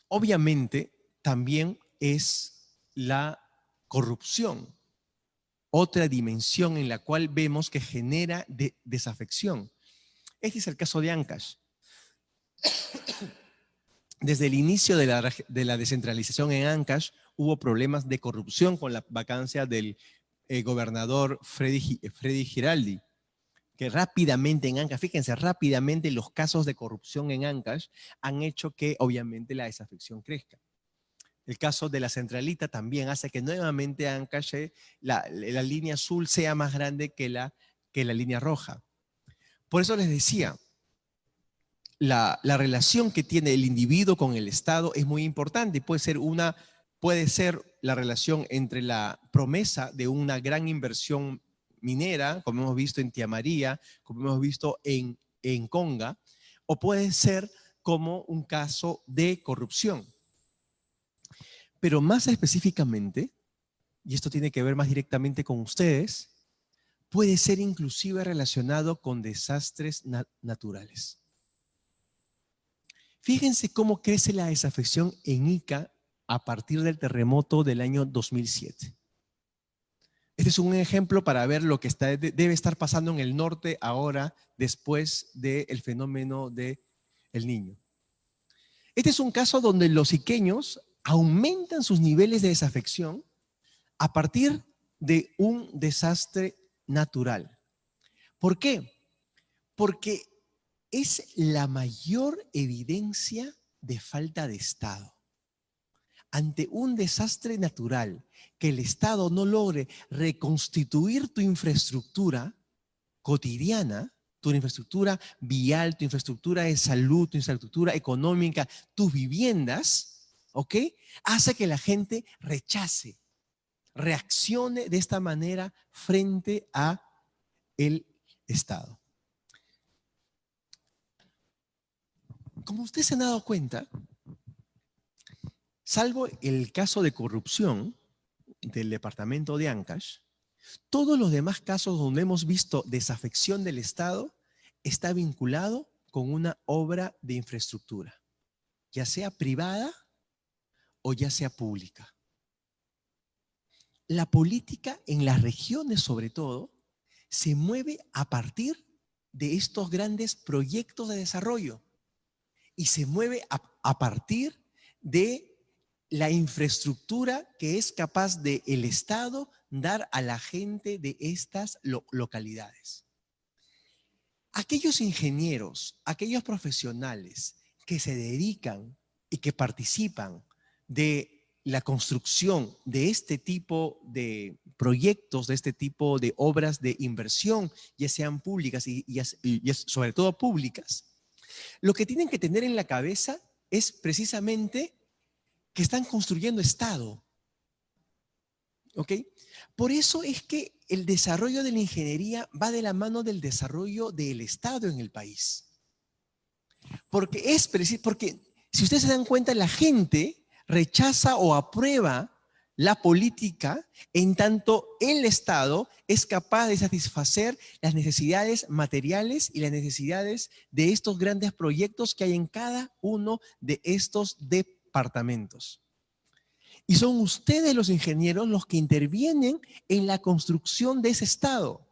Obviamente, también es la corrupción, otra dimensión en la cual vemos que genera desafección. Este es el caso de Ancash. Desde el inicio de la descentralización en Ancash hubo problemas de corrupción con la vacancia del gobernador Freddy Giraldi, que rápidamente en Ancash, fíjense, rápidamente los casos de corrupción en Ancash han hecho que obviamente la desafección crezca. El caso de la centralita también hace que nuevamente Ancash, la línea azul sea más grande que la línea roja. Por eso les decía, la relación que tiene el individuo con el Estado es muy importante. Puede ser la relación entre la promesa de una gran inversión minera, como hemos visto en Tía María, como hemos visto en Conga, o puede ser como un caso de corrupción. Pero más específicamente, y esto tiene que ver más directamente con ustedes, puede ser inclusive relacionado con desastres naturales. Fíjense cómo crece la desafección en Ica a partir del terremoto del año 2007. Este es un ejemplo para ver lo que debe estar pasando en el norte ahora, después del fenómeno del Niño. Este es un caso donde los iqueños aumentan sus niveles de desafección a partir de un desastre natural. ¿Por qué? Porque es la mayor evidencia de falta de Estado. Ante un desastre natural, que el Estado no logre reconstituir tu infraestructura cotidiana, tu infraestructura vial, tu infraestructura de salud, tu infraestructura económica, tus viviendas, ¿ok? Hace que la gente rechace, reaccione de esta manera frente a el Estado. Como ustedes se han dado cuenta, salvo el caso de corrupción del departamento de Ancash, todos los demás casos donde hemos visto desafección del Estado está vinculado con una obra de infraestructura, ya sea privada o ya sea pública. La política en las regiones, sobre todo, se mueve a partir de estos grandes proyectos de desarrollo y se mueve a partir de la infraestructura que es capaz de el Estado dar a la gente de estas localidades. Aquellos ingenieros, aquellos profesionales que se dedican y que participan de la construcción de este tipo de proyectos, de este tipo de obras de inversión, ya sean públicas y sobre todo públicas, lo que tienen que tener en la cabeza es precisamente que están construyendo Estado. ¿Ok? Por eso es que el desarrollo de la ingeniería va de la mano del desarrollo del Estado en el país. Porque si ustedes se dan cuenta, la gente rechaza o aprueba la política en tanto el Estado es capaz de satisfacer las necesidades materiales y las necesidades de estos grandes proyectos que hay en cada uno de estos departamentos. Y son ustedes los ingenieros los que intervienen en la construcción de ese Estado.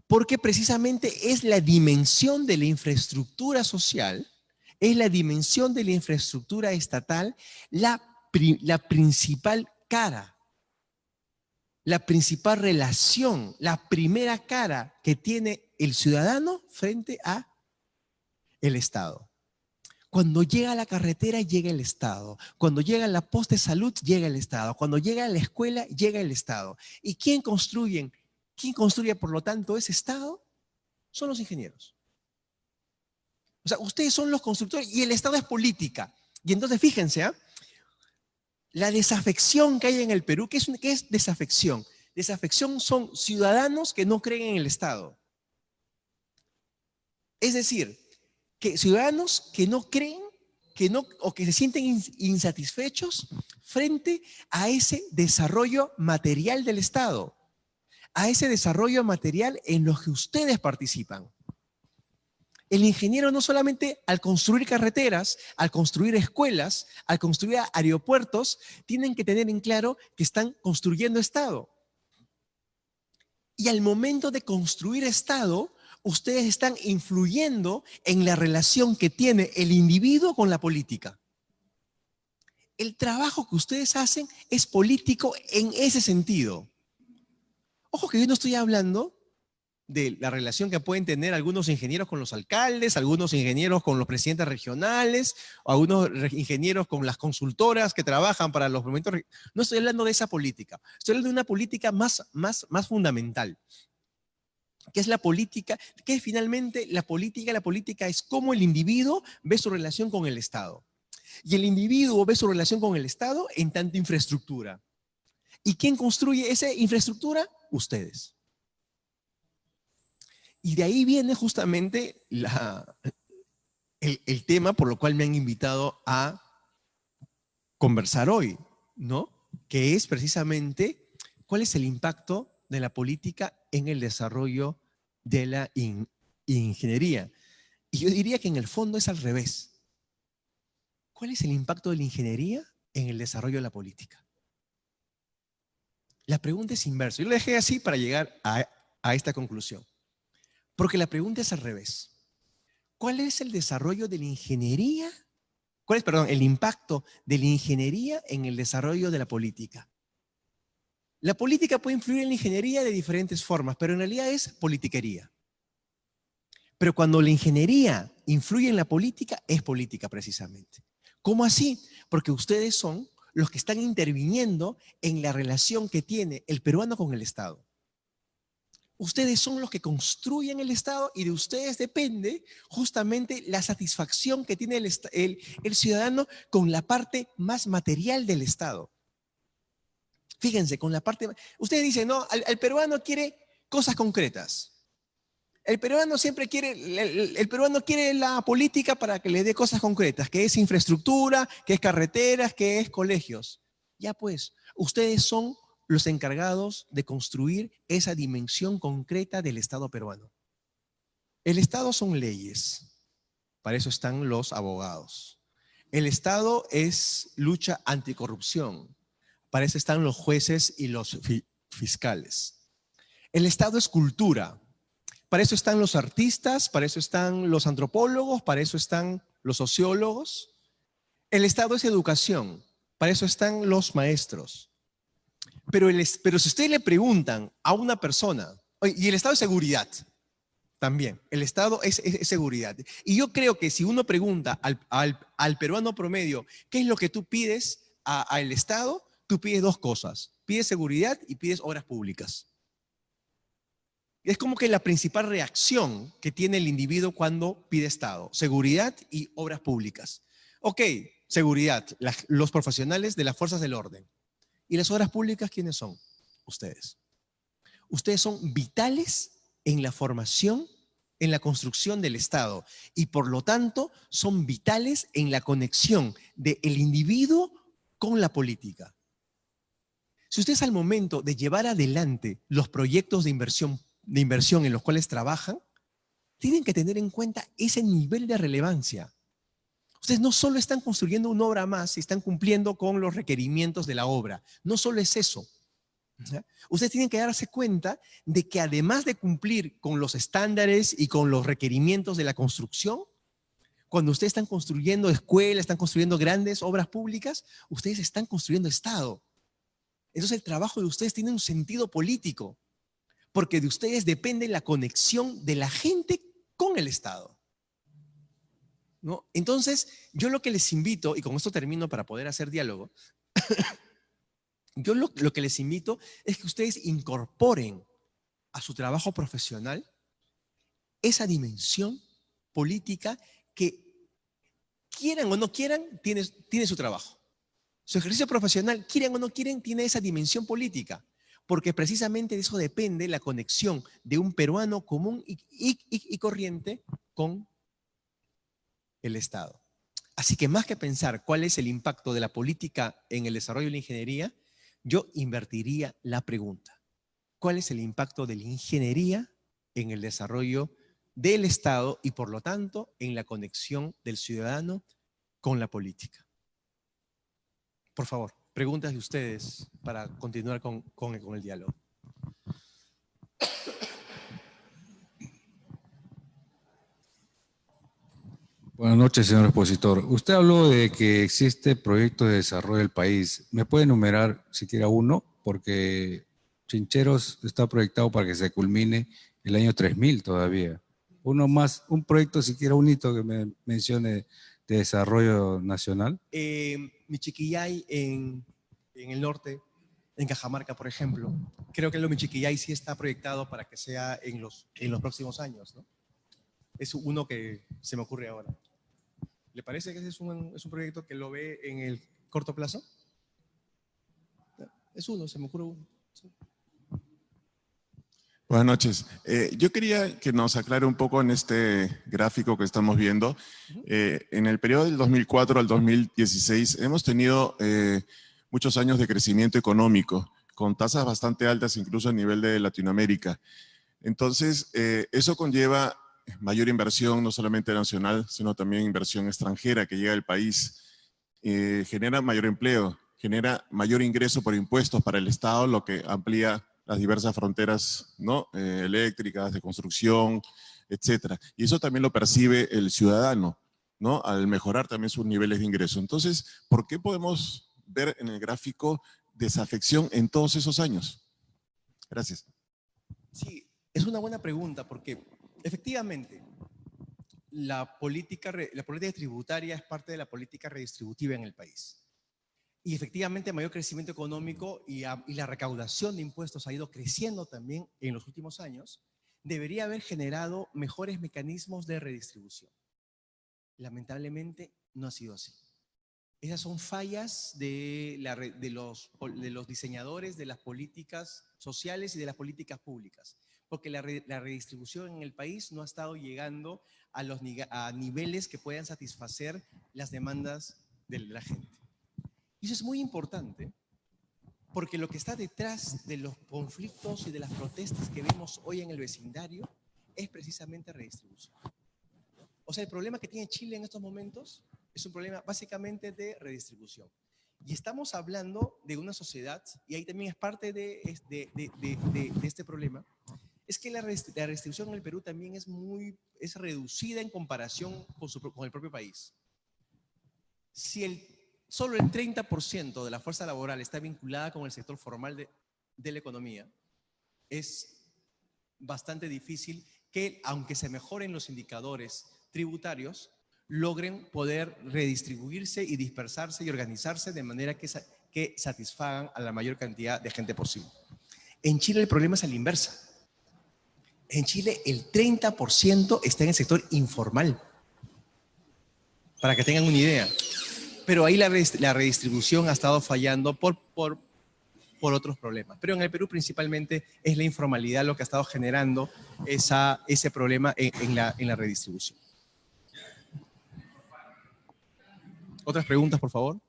Porque precisamente es la dimensión de la infraestructura social, es la dimensión de la infraestructura estatal la principal cara. la principal relación, la primera cara que tiene el ciudadano frente a el Estado. Cuando llega a la carretera, llega el Estado. Cuando llega a la posta de salud, llega el Estado. Cuando llega a la escuela, llega el Estado. ¿Y quién construye por lo tanto ese Estado? Son los ingenieros. O sea, ustedes son los constructores y el Estado es política. Y entonces fíjense, ¿eh? La desafección que hay en el Perú, ¿qué es desafección? Desafección son ciudadanos que no creen en el Estado. Es decir, que ciudadanos que no creen, o que se sienten insatisfechos frente a ese desarrollo material del Estado, a ese desarrollo material en los que ustedes participan. El ingeniero no solamente al construir carreteras, al construir escuelas, al construir aeropuertos, tienen que tener en claro que están construyendo Estado. Y al momento de construir Estado, ustedes están influyendo en la relación que tiene el individuo con la política. El trabajo que ustedes hacen es político en ese sentido. Ojo que yo no estoy hablando de la relación que pueden tener algunos ingenieros con los alcaldes, algunos ingenieros con los presidentes regionales, o algunos ingenieros con las consultoras que trabajan para los momentos. No estoy hablando de esa política, estoy hablando de una política más fundamental, que es la política, que es finalmente la política es cómo el individuo ve su relación con el Estado. Y el individuo ve su relación con el Estado en tanto infraestructura. ¿Y quién construye esa infraestructura? Ustedes. Y de ahí viene justamente el tema por lo cual me han invitado a conversar hoy, ¿no? Que es precisamente cuál es el impacto de la política en el desarrollo de la ingeniería. Y yo diría que en el fondo es al revés. ¿Cuál es el impacto de la ingeniería en el desarrollo de la política? La pregunta es inversa. Yo lo dejé así para llegar a esta conclusión. Porque la pregunta es al revés. ¿Cuál es el desarrollo de la ingeniería? ¿Cuál es, el impacto de la ingeniería en el desarrollo de la política? La política puede influir en la ingeniería de diferentes formas, pero en realidad es politiquería. Pero cuando la ingeniería influye en la política, es política precisamente. ¿Cómo así? Porque ustedes son los que están interviniendo en la relación que tiene el peruano con el Estado. Ustedes son los que construyen el Estado y de ustedes depende justamente la satisfacción que tiene el ciudadano con la parte más material del Estado. Fíjense, con la parte... Ustedes dicen, no, el peruano quiere cosas concretas. El peruano siempre quiere, el peruano quiere la política para que le dé cosas concretas, que es infraestructura, que es carreteras, que es colegios. Ya pues, ustedes son los encargados de construir esa dimensión concreta del Estado peruano. El Estado son leyes, para eso están los abogados. El Estado es lucha anticorrupción, para eso están los jueces y los fiscales. El Estado es cultura, para eso están los artistas, para eso están los antropólogos, para eso están los sociólogos. El Estado es educación, para eso están los maestros. Pero si ustedes le preguntan a una persona, y el Estado es seguridad, también, el Estado es seguridad. Y yo creo que si uno pregunta al peruano promedio, ¿qué es lo que tú pides al Estado? Tú pides dos cosas, pides seguridad y pides obras públicas. Es como que la principal reacción que tiene el individuo cuando pide Estado, seguridad y obras públicas. Ok, seguridad, los profesionales de las fuerzas del orden. ¿Y las obras públicas quiénes son? Ustedes. Ustedes son vitales en la formación, en la construcción del Estado y por lo tanto son vitales en la conexión del individuo con la política. Si ustedes al momento de llevar adelante los proyectos de inversión en los cuales trabajan, tienen que tener en cuenta ese nivel de relevancia. Ustedes no solo están construyendo una obra más, están cumpliendo con los requerimientos de la obra. No solo es eso. ¿Ya? Ustedes tienen que darse cuenta de que además de cumplir con los estándares y con los requerimientos de la construcción, cuando ustedes están construyendo escuelas, están construyendo grandes obras públicas, ustedes están construyendo Estado. Entonces el trabajo de ustedes tiene un sentido político, porque de ustedes depende la conexión de la gente con el Estado, ¿no? Entonces, yo lo que les invito, y con esto termino para poder hacer diálogo, yo lo que les invito es que ustedes incorporen a su trabajo profesional esa dimensión política que, quieran o no quieran, tiene su trabajo. Su ejercicio profesional, quieran o no quieren, tiene esa dimensión política, porque precisamente de eso depende la conexión de un peruano común y corriente con el Estado. Así que más que pensar cuál es el impacto de la política en el desarrollo de la ingeniería, yo invertiría la pregunta. ¿Cuál es el impacto de la ingeniería en el desarrollo del Estado y, por lo tanto, en la conexión del ciudadano con la política? Por favor, preguntas de ustedes para continuar con el diálogo. Buenas noches, señor expositor. Usted habló de que existe proyectos de desarrollo del país. ¿Me puede enumerar siquiera uno? Porque Chincheros está proyectado para que se culmine el año 3000 todavía. Uno más, un proyecto, siquiera un hito que me mencione de desarrollo nacional. Michiquillay en el norte, en Cajamarca, por ejemplo. Creo que el Michiquillay sí está proyectado para que sea en los próximos años, ¿no? Es uno que se me ocurre ahora. ¿Le parece que ese es un proyecto que lo ve en el corto plazo? Es uno, se me ocurre uno. Sí. Buenas noches. Yo quería que nos aclare un poco en este gráfico que estamos viendo. En el periodo del 2004 al 2016 hemos tenido muchos años de crecimiento económico, con tasas bastante altas incluso a nivel de Latinoamérica. Entonces, eso conlleva mayor inversión, no solamente nacional, sino también inversión extranjera que llega al país. Genera mayor empleo, genera mayor ingreso por impuestos para el Estado, lo que amplía las diversas fronteras, ¿no? Eléctricas, de construcción, etcétera. Y eso también lo percibe el ciudadano, ¿no? Al mejorar también sus niveles de ingreso. Entonces, ¿por qué podemos ver en el gráfico desafección en todos esos años? Gracias. Sí, es una buena pregunta porque efectivamente la política tributaria es parte de la política redistributiva en el país. Y efectivamente mayor crecimiento económico y la recaudación de impuestos ha ido creciendo también en los últimos años, debería haber generado mejores mecanismos de redistribución. Lamentablemente no ha sido así. Esas son fallas de los diseñadores de las políticas sociales y de las políticas públicas, porque la redistribución en el país no ha estado llegando a niveles que puedan satisfacer las demandas de la gente. Y eso es muy importante, porque lo que está detrás de los conflictos y de las protestas que vemos hoy en el vecindario es precisamente redistribución. O sea, el problema que tiene Chile en estos momentos es un problema básicamente de redistribución. Y estamos hablando de una sociedad, y ahí también es parte de este problema, es que la redistribución en el Perú también es reducida en comparación con el propio país. Si solo el 30% de la fuerza laboral está vinculada con el sector formal de la economía, es bastante difícil que, aunque se mejoren los indicadores tributarios, logren poder redistribuirse y dispersarse y organizarse de manera que satisfagan a la mayor cantidad de gente posible. En Chile el problema es a la inversa. En Chile el 30% está en el sector informal, para que tengan una idea. Pero ahí la redistribución ha estado fallando por otros problemas. Pero en el Perú principalmente es la informalidad lo que ha estado generando ese problema en la redistribución. ¿Otras preguntas, por favor?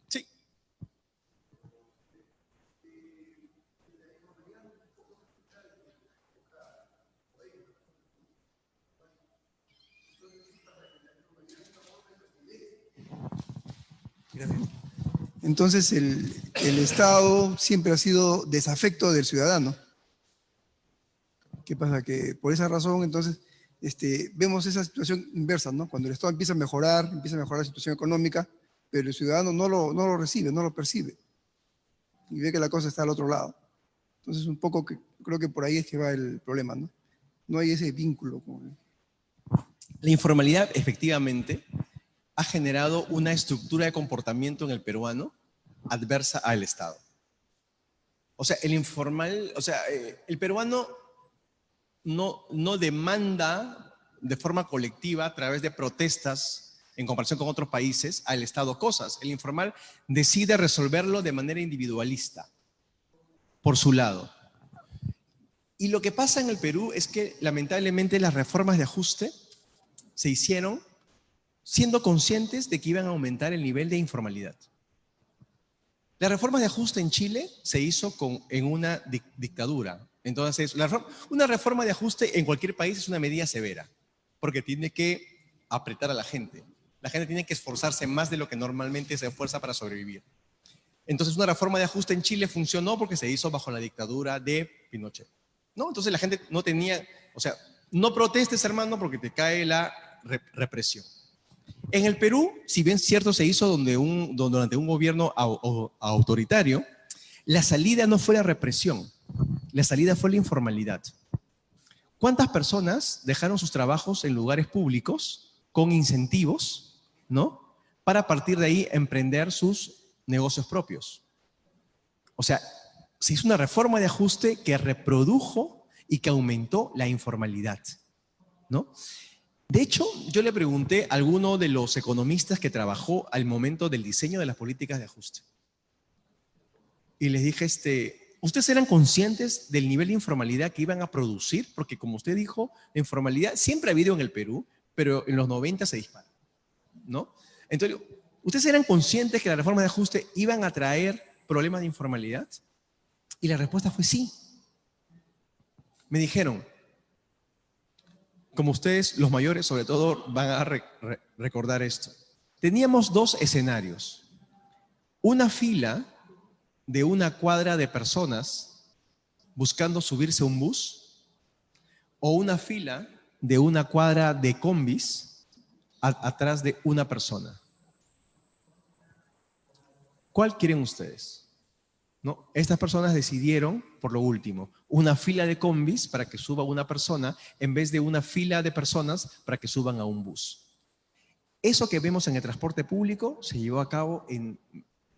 Sí. Entonces el Estado siempre ha sido desafecto del ciudadano. ¿Qué pasa? Que por esa razón entonces vemos esa situación inversa, ¿no? Cuando el Estado empieza a mejorar la situación económica, pero el ciudadano no lo recibe, no lo percibe. y ve que la cosa está al otro lado. Entonces, un poco creo que por ahí es que va el problema, ¿no? No hay ese vínculo con... La informalidad, efectivamente, ha generado una estructura de comportamiento en el peruano adversa al Estado. O sea, el peruano no demanda de forma colectiva, a través de protestas, en comparación con otros países, al Estado cosas. El informal decide resolverlo de manera individualista, por su lado. Y lo que pasa en el Perú es que, lamentablemente, las reformas de ajuste se hicieron siendo conscientes de que iban a aumentar el nivel de informalidad. Las reformas de ajuste en Chile se hizo en una dictadura. Entonces, una reforma de ajuste en cualquier país es una medida severa, porque tiene que apretar a la gente. La gente tiene que esforzarse más de lo que normalmente se esfuerza para sobrevivir. Entonces, una reforma de ajuste en Chile funcionó porque se hizo bajo la dictadura de Pinochet, ¿no? Entonces, la gente no tenía, no protestes, hermano, porque te cae la represión. En el Perú, si bien cierto se hizo durante un gobierno autoritario, la salida no fue la represión, la salida fue la informalidad. ¿Cuántas personas dejaron sus trabajos en lugares públicos con incentivos, ¿no?, para a partir de ahí emprender sus negocios propios? O sea, se hizo una reforma de ajuste que reprodujo y que aumentó la informalidad, ¿no? De hecho, yo le pregunté a alguno de los economistas que trabajó al momento del diseño de las políticas de ajuste. Y les dije, ¿ustedes eran conscientes del nivel de informalidad que iban a producir? Porque como usted dijo, la informalidad siempre ha habido en el Perú, pero en los 90 se dispara, ¿no? Entonces, ¿ustedes eran conscientes que las reformas de ajuste iban a traer problemas de informalidad? Y la respuesta fue sí. Me dijeron, como ustedes, los mayores, sobre todo, van a recordar esto. Teníamos dos escenarios. Una fila de una cuadra de personas buscando subirse a un bus, o una fila de una cuadra de combis atrás de una persona. ¿Cuál quieren ustedes? ¿No? Estas personas decidieron, por lo último, una fila de combis para que suba una persona en vez de una fila de personas para que suban a un bus. Eso que vemos en el transporte público se llevó a cabo en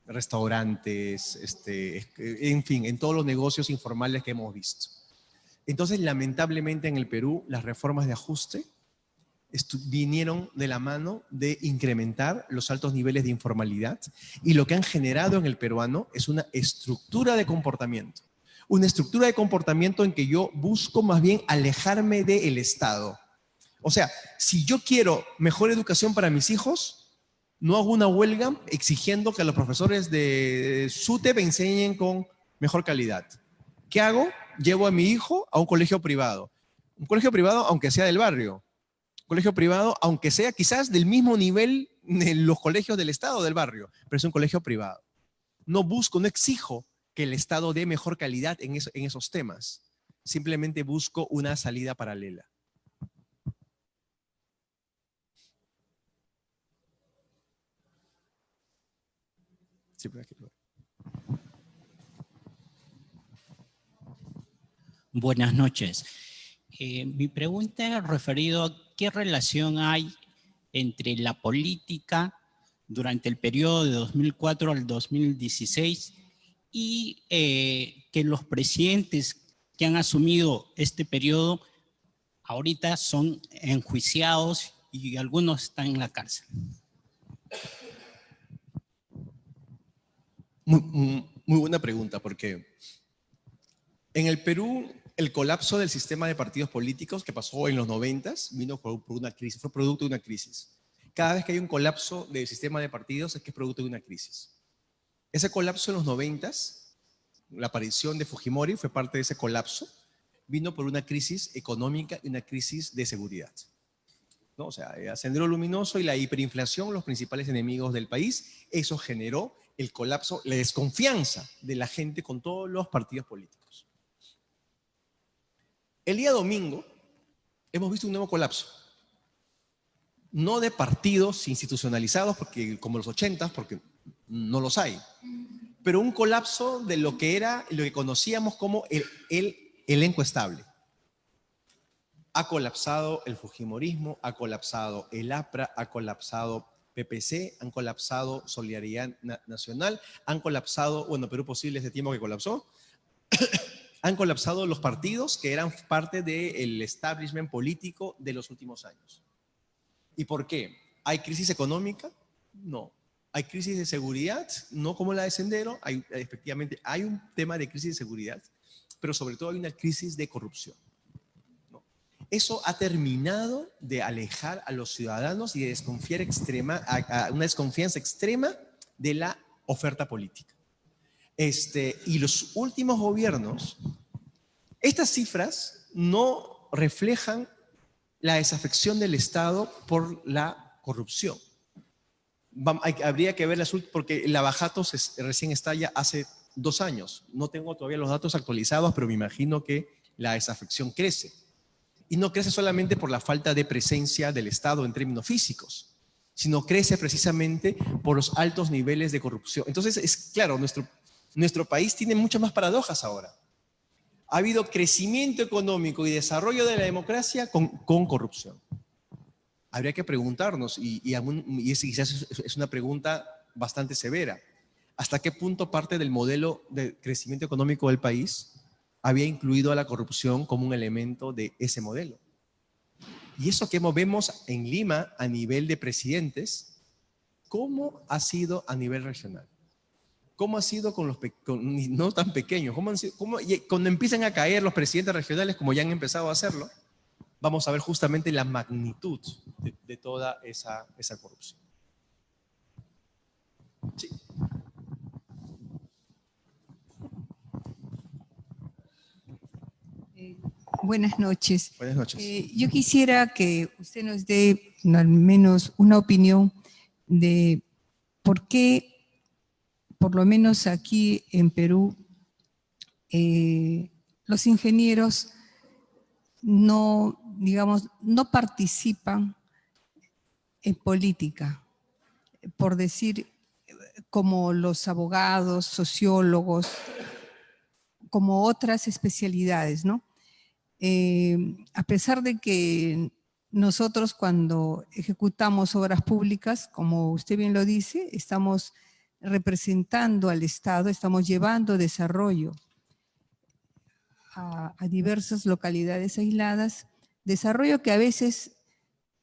restaurantes, en fin, en todos los negocios informales que hemos visto. Entonces, lamentablemente en el Perú, las reformas de ajuste vinieron de la mano de incrementar los altos niveles de informalidad, y lo que han generado en el peruano es una estructura de comportamiento. Una estructura de comportamiento en que yo busco más bien alejarme del Estado. O sea, si yo quiero mejor educación para mis hijos, no hago una huelga exigiendo que los profesores de SUTEP enseñen con mejor calidad. ¿Qué hago? Llevo a mi hijo a un colegio privado. Un colegio privado, aunque sea del barrio. Colegio privado, aunque sea quizás del mismo nivel de los colegios del Estado del barrio, pero es un colegio privado. No busco, no exijo que el Estado dé mejor calidad en esos temas. Simplemente busco una salida paralela. Sí, por aquí. Buenas noches. Mi pregunta es referido a qué relación hay entre la política durante el periodo de 2004 al 2016 y que los presidentes que han asumido este periodo ahorita son enjuiciados y algunos están en la cárcel. Muy buena pregunta, porque en el Perú el colapso del sistema de partidos políticos que pasó en los 90s vino por una crisis, fue producto de una crisis. Cada vez que hay un colapso del sistema de partidos es que es producto de una crisis. Ese colapso en los 90s, la aparición de Fujimori fue parte de ese colapso, vino por una crisis económica y una crisis de seguridad, ¿no? O sea, el sendero luminoso y la hiperinflación, los principales enemigos del país, eso generó el colapso, la desconfianza de la gente con todos los partidos políticos. El día domingo hemos visto un nuevo colapso. No de partidos institucionalizados, porque, como los 80s, porque no los hay. pero un colapso de lo que era, lo que conocíamos como el elenco estable. Ha colapsado el fujimorismo, ha colapsado el APRA, ha colapsado PPC, han colapsado Solidaridad Nacional, han colapsado, bueno, Perú Posible ese tiempo que colapsó, han colapsado los partidos que eran parte del establishment político de los últimos años. ¿Y por qué? ¿Hay crisis económica? No. ¿Hay crisis de seguridad? No como la de Sendero. Efectivamente, hay un tema de crisis de seguridad, pero sobre todo hay una crisis de corrupción. ¿No? Eso ha terminado de alejar a los ciudadanos y de desconfiar a una desconfianza extrema de la oferta política. Y los últimos gobiernos, estas cifras no reflejan la desafección del Estado por la corrupción. Habría que ver las últimas, porque el Lavajato recién estalla hace 2 años. No tengo todavía los datos actualizados, pero me imagino que la desafección crece. Y no crece solamente por la falta de presencia del Estado en términos físicos, sino crece precisamente por los altos niveles de corrupción. Entonces, es claro, nuestro país tiene muchas más paradojas ahora. Ha habido crecimiento económico y desarrollo de la democracia con corrupción. Habría que preguntarnos, y quizás es una pregunta bastante severa, ¿hasta qué punto parte del modelo de crecimiento económico del país había incluido a la corrupción como un elemento de ese modelo? Y eso que vemos en Lima a nivel de presidentes, ¿cómo ha sido a nivel regional? ¿Cómo ha sido con los no tan pequeños? Cuando empiezan a caer los presidentes regionales, como ya han empezado a hacerlo, vamos a ver justamente la magnitud de toda esa corrupción. Sí. Buenas noches. Buenas noches. Yo quisiera que usted nos dé al menos una opinión de por qué, por lo menos aquí en Perú, los ingenieros no participan en política, por decir, como los abogados, sociólogos, como otras especialidades, ¿no? A pesar de que nosotros cuando ejecutamos obras públicas, como usted bien lo dice, estamos representando al Estado, estamos llevando desarrollo a diversas localidades aisladas, desarrollo que a veces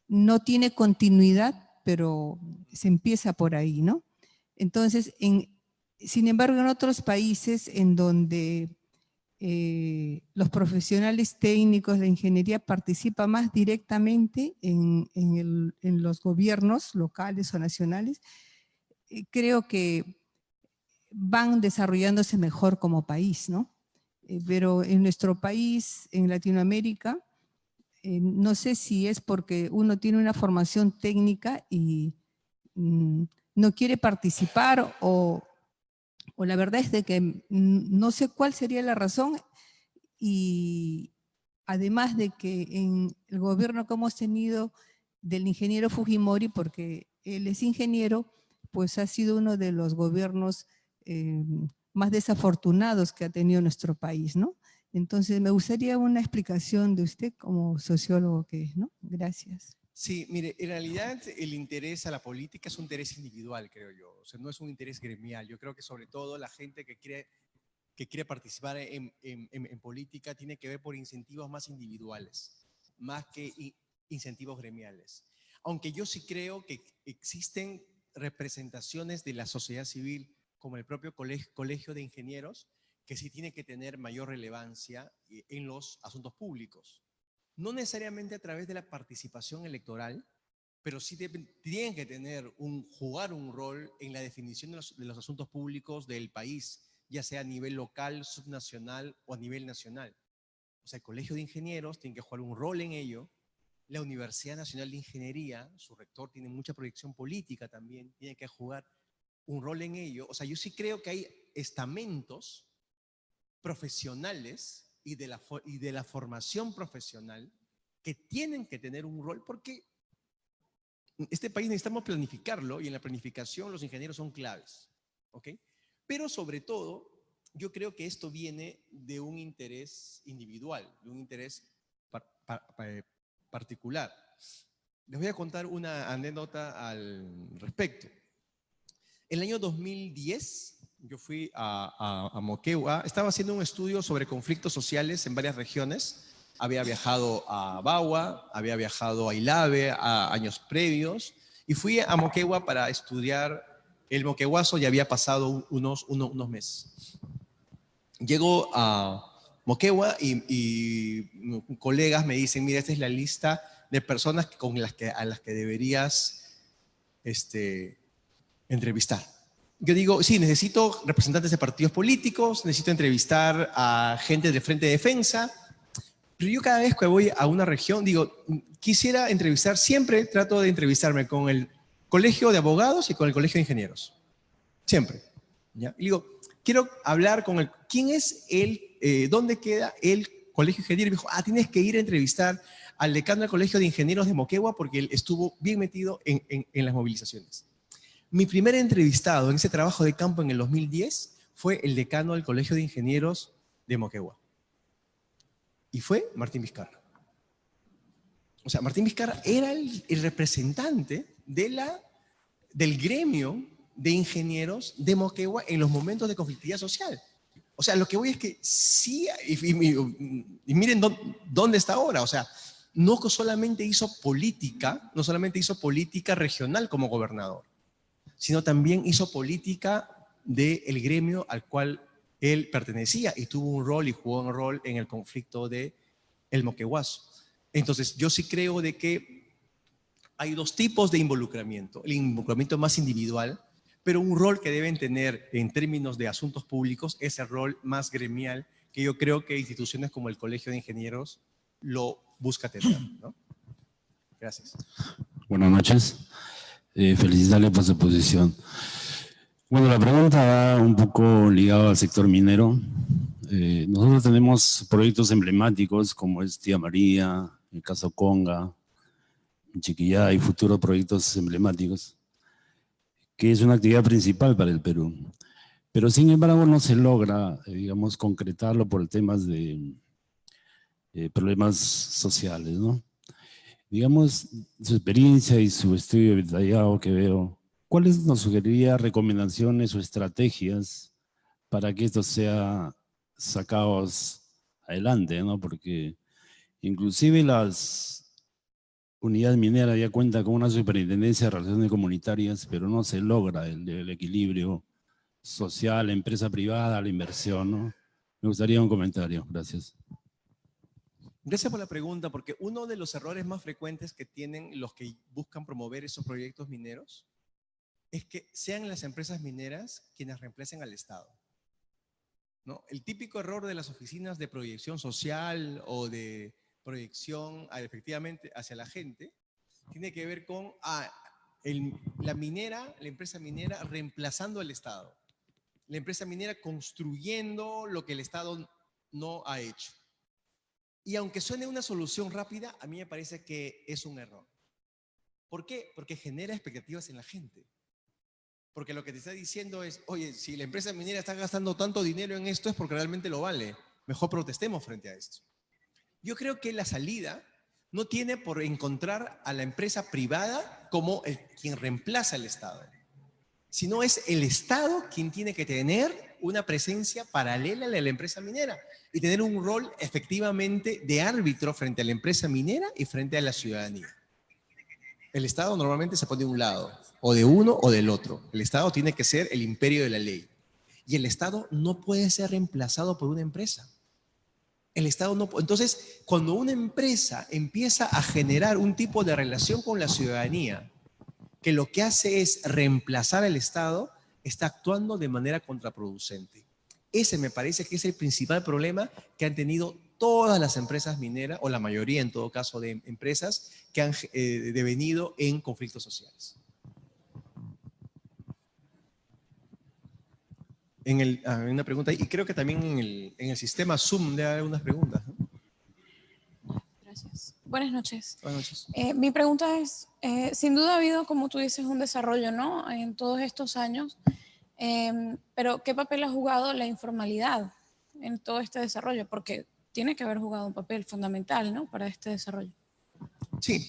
no tiene continuidad, pero se empieza por ahí, ¿no? Entonces, sin embargo, en otros países en donde los profesionales técnicos de ingeniería participan más directamente en los gobiernos locales o nacionales, creo que van desarrollándose mejor como país, ¿no? Pero en nuestro país, en Latinoamérica, no sé si es porque uno tiene una formación técnica y no quiere participar o la verdad es de que no sé cuál sería la razón, y además de que en el gobierno que hemos tenido del ingeniero Fujimori, porque él es ingeniero, pues ha sido uno de los gobiernos más desafortunados que ha tenido nuestro país, ¿no? Entonces me gustaría una explicación de usted como sociólogo que es, ¿no? Gracias. Sí, mire, en realidad el interés a la política es un interés individual, creo yo. O sea, no es un interés gremial. Yo creo que sobre todo la gente que quiere participar en política tiene que ver por incentivos más individuales, más que incentivos gremiales. Aunque yo sí creo que existen representaciones de la sociedad civil, como el propio colegio de ingenieros, que sí tiene que tener mayor relevancia en los asuntos públicos. No necesariamente a través de la participación electoral, pero sí tienen que jugar un rol en la definición de los asuntos públicos del país, ya sea a nivel local, subnacional o a nivel nacional. O sea, el Colegio de Ingenieros tiene que jugar un rol en ello. La Universidad Nacional de Ingeniería, su rector tiene mucha proyección política también, tiene que jugar un rol en ello. O sea, yo sí creo que hay estamentos profesionales y de la formación profesional que tienen que tener un rol, porque este país necesitamos planificarlo y en la planificación los ingenieros son claves, ¿ok? Pero sobre todo, yo creo que esto viene de un interés individual, de un interés particular. Les voy a contar una anécdota al respecto. En el año 2010, yo fui a Moquegua, estaba haciendo un estudio sobre conflictos sociales en varias regiones. Había viajado a Bagua, había viajado a Ilave años previos, y fui a Moquegua para estudiar el moqueguazo. Ya había pasado unos meses. Llego a Moquegua y colegas me dicen, mira, esta es la lista de personas a las que deberías entrevistar. Yo digo, sí, necesito representantes de partidos políticos, necesito entrevistar a gente del Frente de Defensa, pero yo cada vez que voy a una región, digo, quisiera entrevistar, siempre trato de entrevistarme con el Colegio de Abogados y con el Colegio de Ingenieros. Siempre. ¿Ya? Y digo, quiero hablar con ¿quién es dónde queda el Colegio de Ingenieros? Y me dijo, tienes que ir a entrevistar al decano del Colegio de Ingenieros de Moquegua porque él estuvo bien metido en las movilizaciones. Mi primer entrevistado en ese trabajo de campo en el 2010 fue el decano del Colegio de Ingenieros de Moquegua. Y fue Martín Vizcarra. O sea, Martín Vizcarra era el representante del gremio de ingenieros de Moquegua en los momentos de conflictividad social. O sea, lo que voy es que sí, y miren dónde está ahora. O sea, no solamente hizo política regional como gobernador, sino también hizo política del gremio al cual él pertenecía y tuvo un rol y jugó un rol en el conflicto del Moqueguazo. Entonces, yo sí creo de que hay dos tipos de involucramiento. El involucramiento más individual, pero un rol que deben tener en términos de asuntos públicos es el rol más gremial, que yo creo que instituciones como el Colegio de Ingenieros lo busca tener, ¿no? Gracias. Buenas noches. Felicitarle por su posición. Bueno, la pregunta va un poco ligada al sector minero. Nosotros tenemos proyectos emblemáticos como es Tía María, el caso Conga, Chiquillá y futuros proyectos emblemáticos, que es una actividad principal para el Perú. Pero sin embargo no se logra, digamos, concretarlo por temas de problemas sociales, ¿no? Digamos, su experiencia y su estudio detallado que veo, ¿cuáles nos sugeriría recomendaciones o estrategias para que esto sea sacados adelante, ¿no? Porque inclusive las unidades mineras ya cuentan con una superintendencia de relaciones comunitarias, pero no se logra el equilibrio social, empresa privada, la inversión, ¿no? Me gustaría un comentario. Gracias. Gracias por la pregunta, porque uno de los errores más frecuentes que tienen los que buscan promover esos proyectos mineros es que sean las empresas mineras quienes reemplacen al Estado, ¿no? El típico error de las oficinas de proyección social o de proyección efectivamente hacia la gente tiene que ver con la empresa minera reemplazando al Estado, la empresa minera construyendo lo que el Estado no ha hecho. Y aunque suene una solución rápida, a mí me parece que es un error. ¿Por qué? Porque genera expectativas en la gente. Porque lo que te está diciendo es, oye, si la empresa minera está gastando tanto dinero en esto es porque realmente lo vale. Mejor protestemos frente a esto. Yo creo que la salida no tiene por encontrar a la empresa privada como quien reemplaza al Estado, sino es el Estado quien tiene que tener una presencia paralela a la empresa minera y tener un rol efectivamente de árbitro frente a la empresa minera y frente a la ciudadanía. El Estado normalmente se pone de un lado, o de uno o del otro. El Estado tiene que ser el imperio de la ley. Y el Estado no puede ser reemplazado por una empresa. El Estado no. Entonces, cuando una empresa empieza a generar un tipo de relación con la ciudadanía que lo que hace es reemplazar al Estado, está actuando de manera contraproducente. Ese me parece que es el principal problema que han tenido todas las empresas mineras, o la mayoría en todo caso de empresas, que han devenido en conflictos sociales. Una pregunta, y creo que también en el sistema Zoom debe haber unas preguntas, ¿no? Gracias. Buenas noches. Buenas noches. Mi pregunta es, sin duda ha habido, como tú dices, un desarrollo, ¿no? En todos estos años Pero ¿qué papel ha jugado la informalidad en todo este desarrollo? Porque tiene que haber jugado un papel fundamental, ¿no?, para este desarrollo. Sí.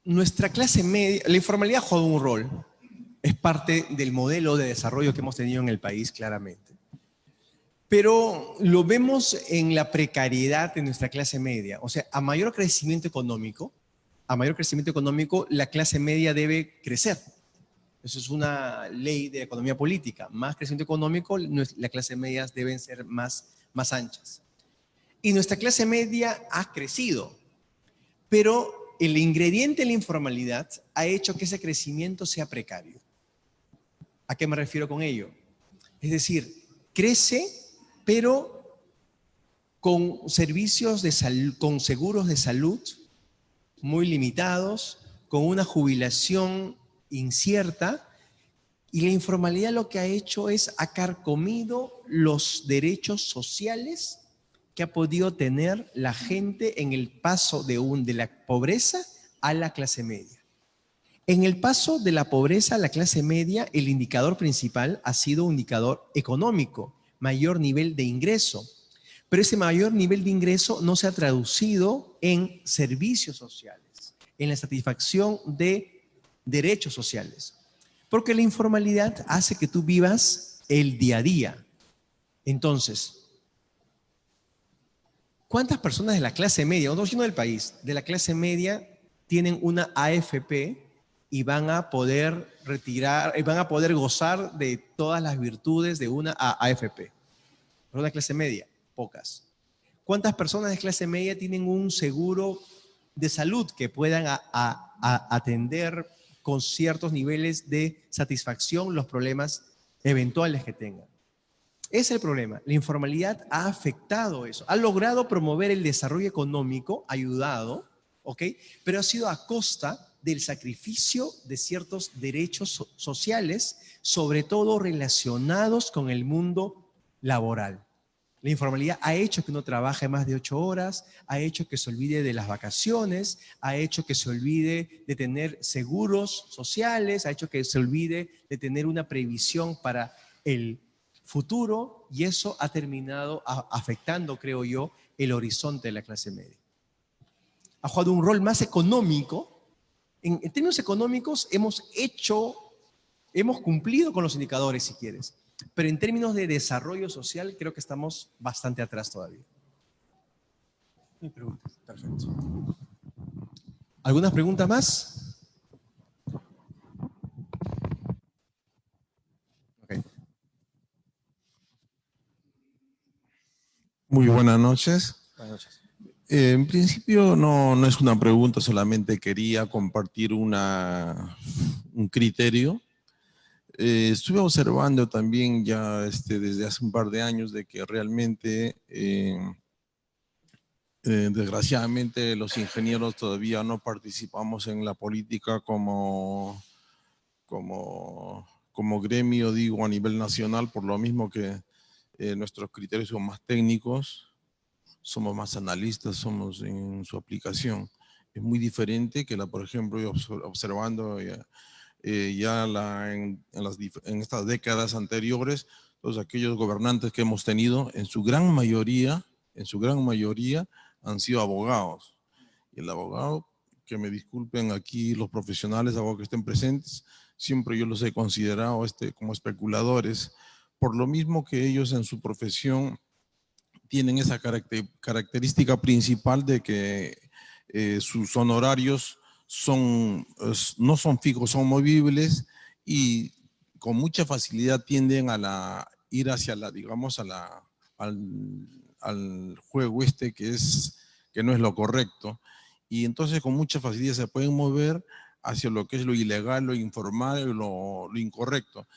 Nuestra clase media, la informalidad juega un rol, es parte del modelo de desarrollo que hemos tenido en el país, claramente. Pero lo vemos en la precariedad de nuestra clase media. O sea, a mayor crecimiento económico, la clase media debe crecer. Eso es una ley de economía política. Más crecimiento económico, las clases medias deben ser más anchas. Y nuestra clase media ha crecido, pero el ingrediente de la informalidad ha hecho que ese crecimiento sea precario. ¿A qué me refiero con ello? Es decir, crece, pero con servicios de salud, con seguros de salud muy limitados, con una jubilación incierta, y la informalidad lo que ha hecho es ha carcomido los derechos sociales que ha podido tener la gente en el paso de la pobreza a la clase media. En el paso de la pobreza a la clase media, el indicador principal ha sido un indicador económico, mayor nivel de ingreso. Pero ese mayor nivel de ingreso no se ha traducido en servicios sociales, en la satisfacción de derechos sociales. Porque la informalidad hace que tú vivas el día a día. Entonces, ¿cuántas personas de la clase media, no del país, de la clase media tienen una AFP y van a poder gozar de todas las virtudes de una AFP? Pero una clase media, pocas. ¿Cuántas personas de clase media tienen un seguro de salud que puedan atender con ciertos niveles de satisfacción los problemas eventuales que tengan? Ese es el problema. La informalidad ha afectado eso. Ha logrado promover el desarrollo económico, ayudado, ¿ok? Pero ha sido a costa del sacrificio de ciertos derechos sociales, sobre todo relacionados con el mundo laboral. La informalidad ha hecho que uno trabaje más de 8 horas, ha hecho que se olvide de las vacaciones, ha hecho que se olvide de tener seguros sociales, ha hecho que se olvide de tener una previsión para el futuro, y eso ha terminado afectando, creo yo, el horizonte de la clase media. Ha jugado un rol más económico. En términos económicos hemos cumplido con los indicadores, si quieres. Pero en términos de desarrollo social, creo que estamos bastante atrás todavía. No hay preguntas. Perfecto. ¿Algunas preguntas más? Okay. Muy buenas noches. Buenas noches. En principio no es una pregunta, solamente quería compartir un criterio. Estuve observando también ya desde hace un par de años de que realmente, desgraciadamente, los ingenieros todavía no participamos en la política como gremio, digo, a nivel nacional, por lo mismo que nuestros criterios son más técnicos, somos más analistas, somos en su aplicación. Es muy diferente que por ejemplo, yo observando en estas décadas anteriores, todos aquellos gobernantes que hemos tenido, en su gran mayoría han sido abogados. Y el abogado, que me disculpen aquí los profesionales, abogados que estén presentes, siempre yo los he considerado como especuladores, por lo mismo que ellos en su profesión tienen esa característica principal de que sus honorarios no son fijos, son movibles, y con mucha facilidad tienden a ir hacia al juego que no es lo correcto, y entonces con mucha facilidad se pueden mover hacia lo que es lo ilegal, lo informal, lo incorrecto.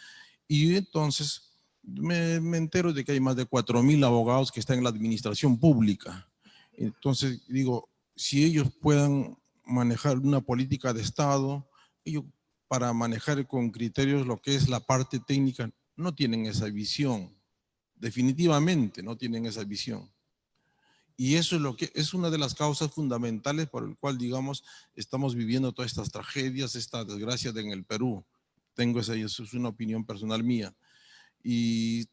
Y entonces me entero de que hay más de 4.000 abogados que están en la administración pública. Entonces digo, si ellos puedan manejar una política de Estado, ellos para manejar con criterios lo que es la parte técnica, no tienen esa visión. Definitivamente no tienen esa visión. Y eso es lo que es una de las causas fundamentales por el cual, digamos, estamos viviendo todas estas tragedias, esta desgracia en el Perú. Eso es una opinión personal mía. Y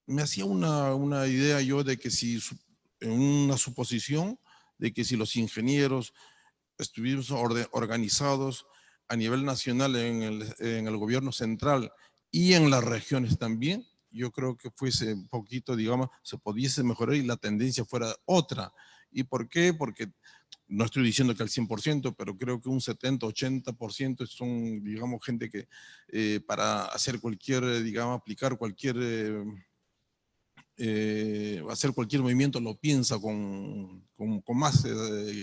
me hacía una idea yo de que si, en una suposición, de que si los ingenieros estuviéramos organizados a nivel nacional en el gobierno central y en las regiones también, yo creo que fuese un poquito, digamos, se pudiese mejorar y la tendencia fuera otra. ¿Y por qué? Porque no estoy diciendo que al 100%, pero creo que un 70-80% son, digamos, gente que para hacer cualquier, digamos, aplicar cualquier, hacer cualquier movimiento lo piensa con más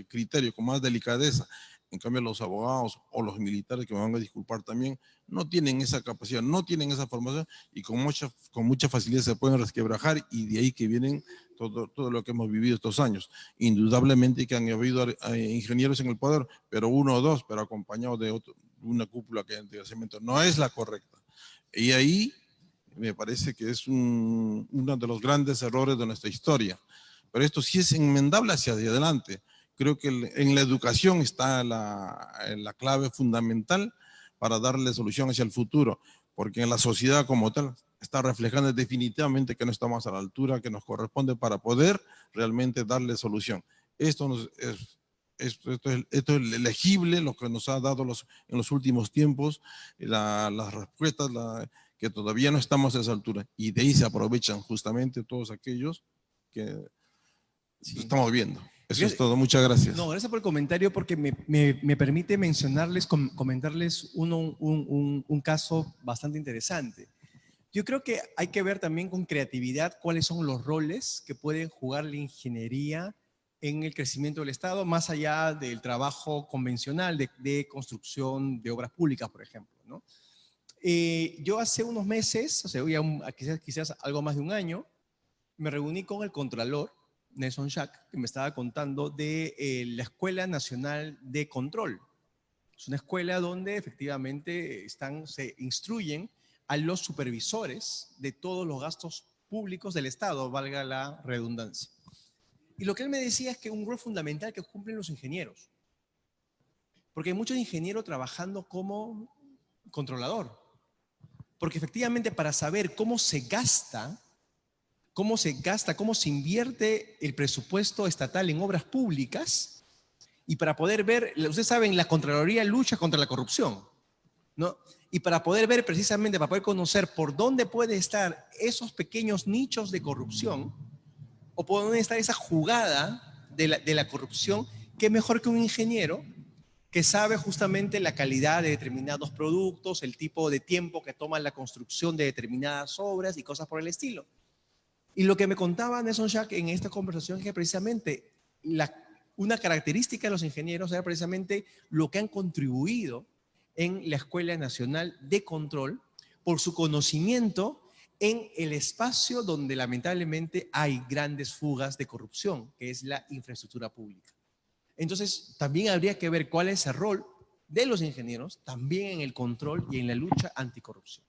criterio, con más delicadeza. En cambio, los abogados o los militares, que me van a disculpar también, no tienen esa capacidad, no tienen esa formación y con mucha facilidad se pueden resquebrajar, y de ahí que vienen todo lo que hemos vivido estos años. Indudablemente que han habido ingenieros en el poder, pero uno o dos, pero acompañados de una cúpula que de cemento no es la correcta. Y ahí me parece que es uno de los grandes errores de nuestra historia. Pero esto sí es enmendable hacia adelante. Creo que en la educación está la clave fundamental para darle solución hacia el futuro, porque en la sociedad como tal está reflejando definitivamente que no estamos a la altura que nos corresponde para poder realmente darle solución. Esto es elegible, lo que nos ha dado en los últimos tiempos, las respuestas, que todavía no estamos a esa altura, y de ahí se aprovechan justamente todos aquellos que estamos viendo. Eso es todo, muchas gracias. No, gracias por el comentario, porque me permite comentarles un caso bastante interesante. Yo creo que hay que ver también con creatividad cuáles son los roles que pueden jugar la ingeniería en el crecimiento del Estado, más allá del trabajo convencional de construcción de obras públicas, por ejemplo, ¿no? Yo hace unos meses, o sea, quizás algo más de un año, me reuní con el Contralor, Nelson Jack, que me estaba contando de la Escuela Nacional de Control. Es una escuela donde efectivamente se instruyen a los supervisores de todos los gastos públicos del Estado, valga la redundancia. Y lo que él me decía es que un rol fundamental que cumplen los ingenieros, porque hay muchos ingenieros trabajando como controlador, porque efectivamente para saber cómo se gasta, cómo se invierte el presupuesto estatal en obras públicas, y para poder ver, ustedes saben, la Contraloría lucha contra la corrupción, ¿no? Y para poder ver precisamente, para poder conocer por dónde puede estar esos pequeños nichos de corrupción, o por dónde está esa jugada de la corrupción, qué mejor que un ingeniero que sabe justamente la calidad de determinados productos, el tipo de tiempo que toma la construcción de determinadas obras y cosas por el estilo. Y lo que me contaba Nelson Jack en esta conversación es que precisamente una característica de los ingenieros era precisamente lo que han contribuido en la Escuela Nacional de Control por su conocimiento en el espacio donde lamentablemente hay grandes fugas de corrupción, que es la infraestructura pública. Entonces, también habría que ver cuál es el rol de los ingenieros también en el control y en la lucha anticorrupción.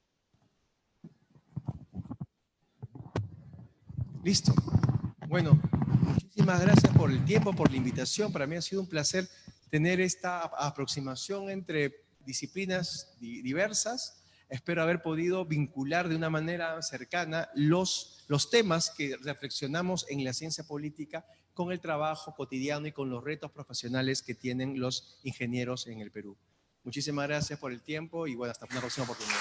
Listo. Bueno, muchísimas gracias por el tiempo, por la invitación. Para mí ha sido un placer tener esta aproximación entre disciplinas diversas. Espero haber podido vincular de una manera cercana los temas que reflexionamos en la ciencia política con el trabajo cotidiano y con los retos profesionales que tienen los ingenieros en el Perú. Muchísimas gracias por el tiempo y bueno, hasta una próxima oportunidad.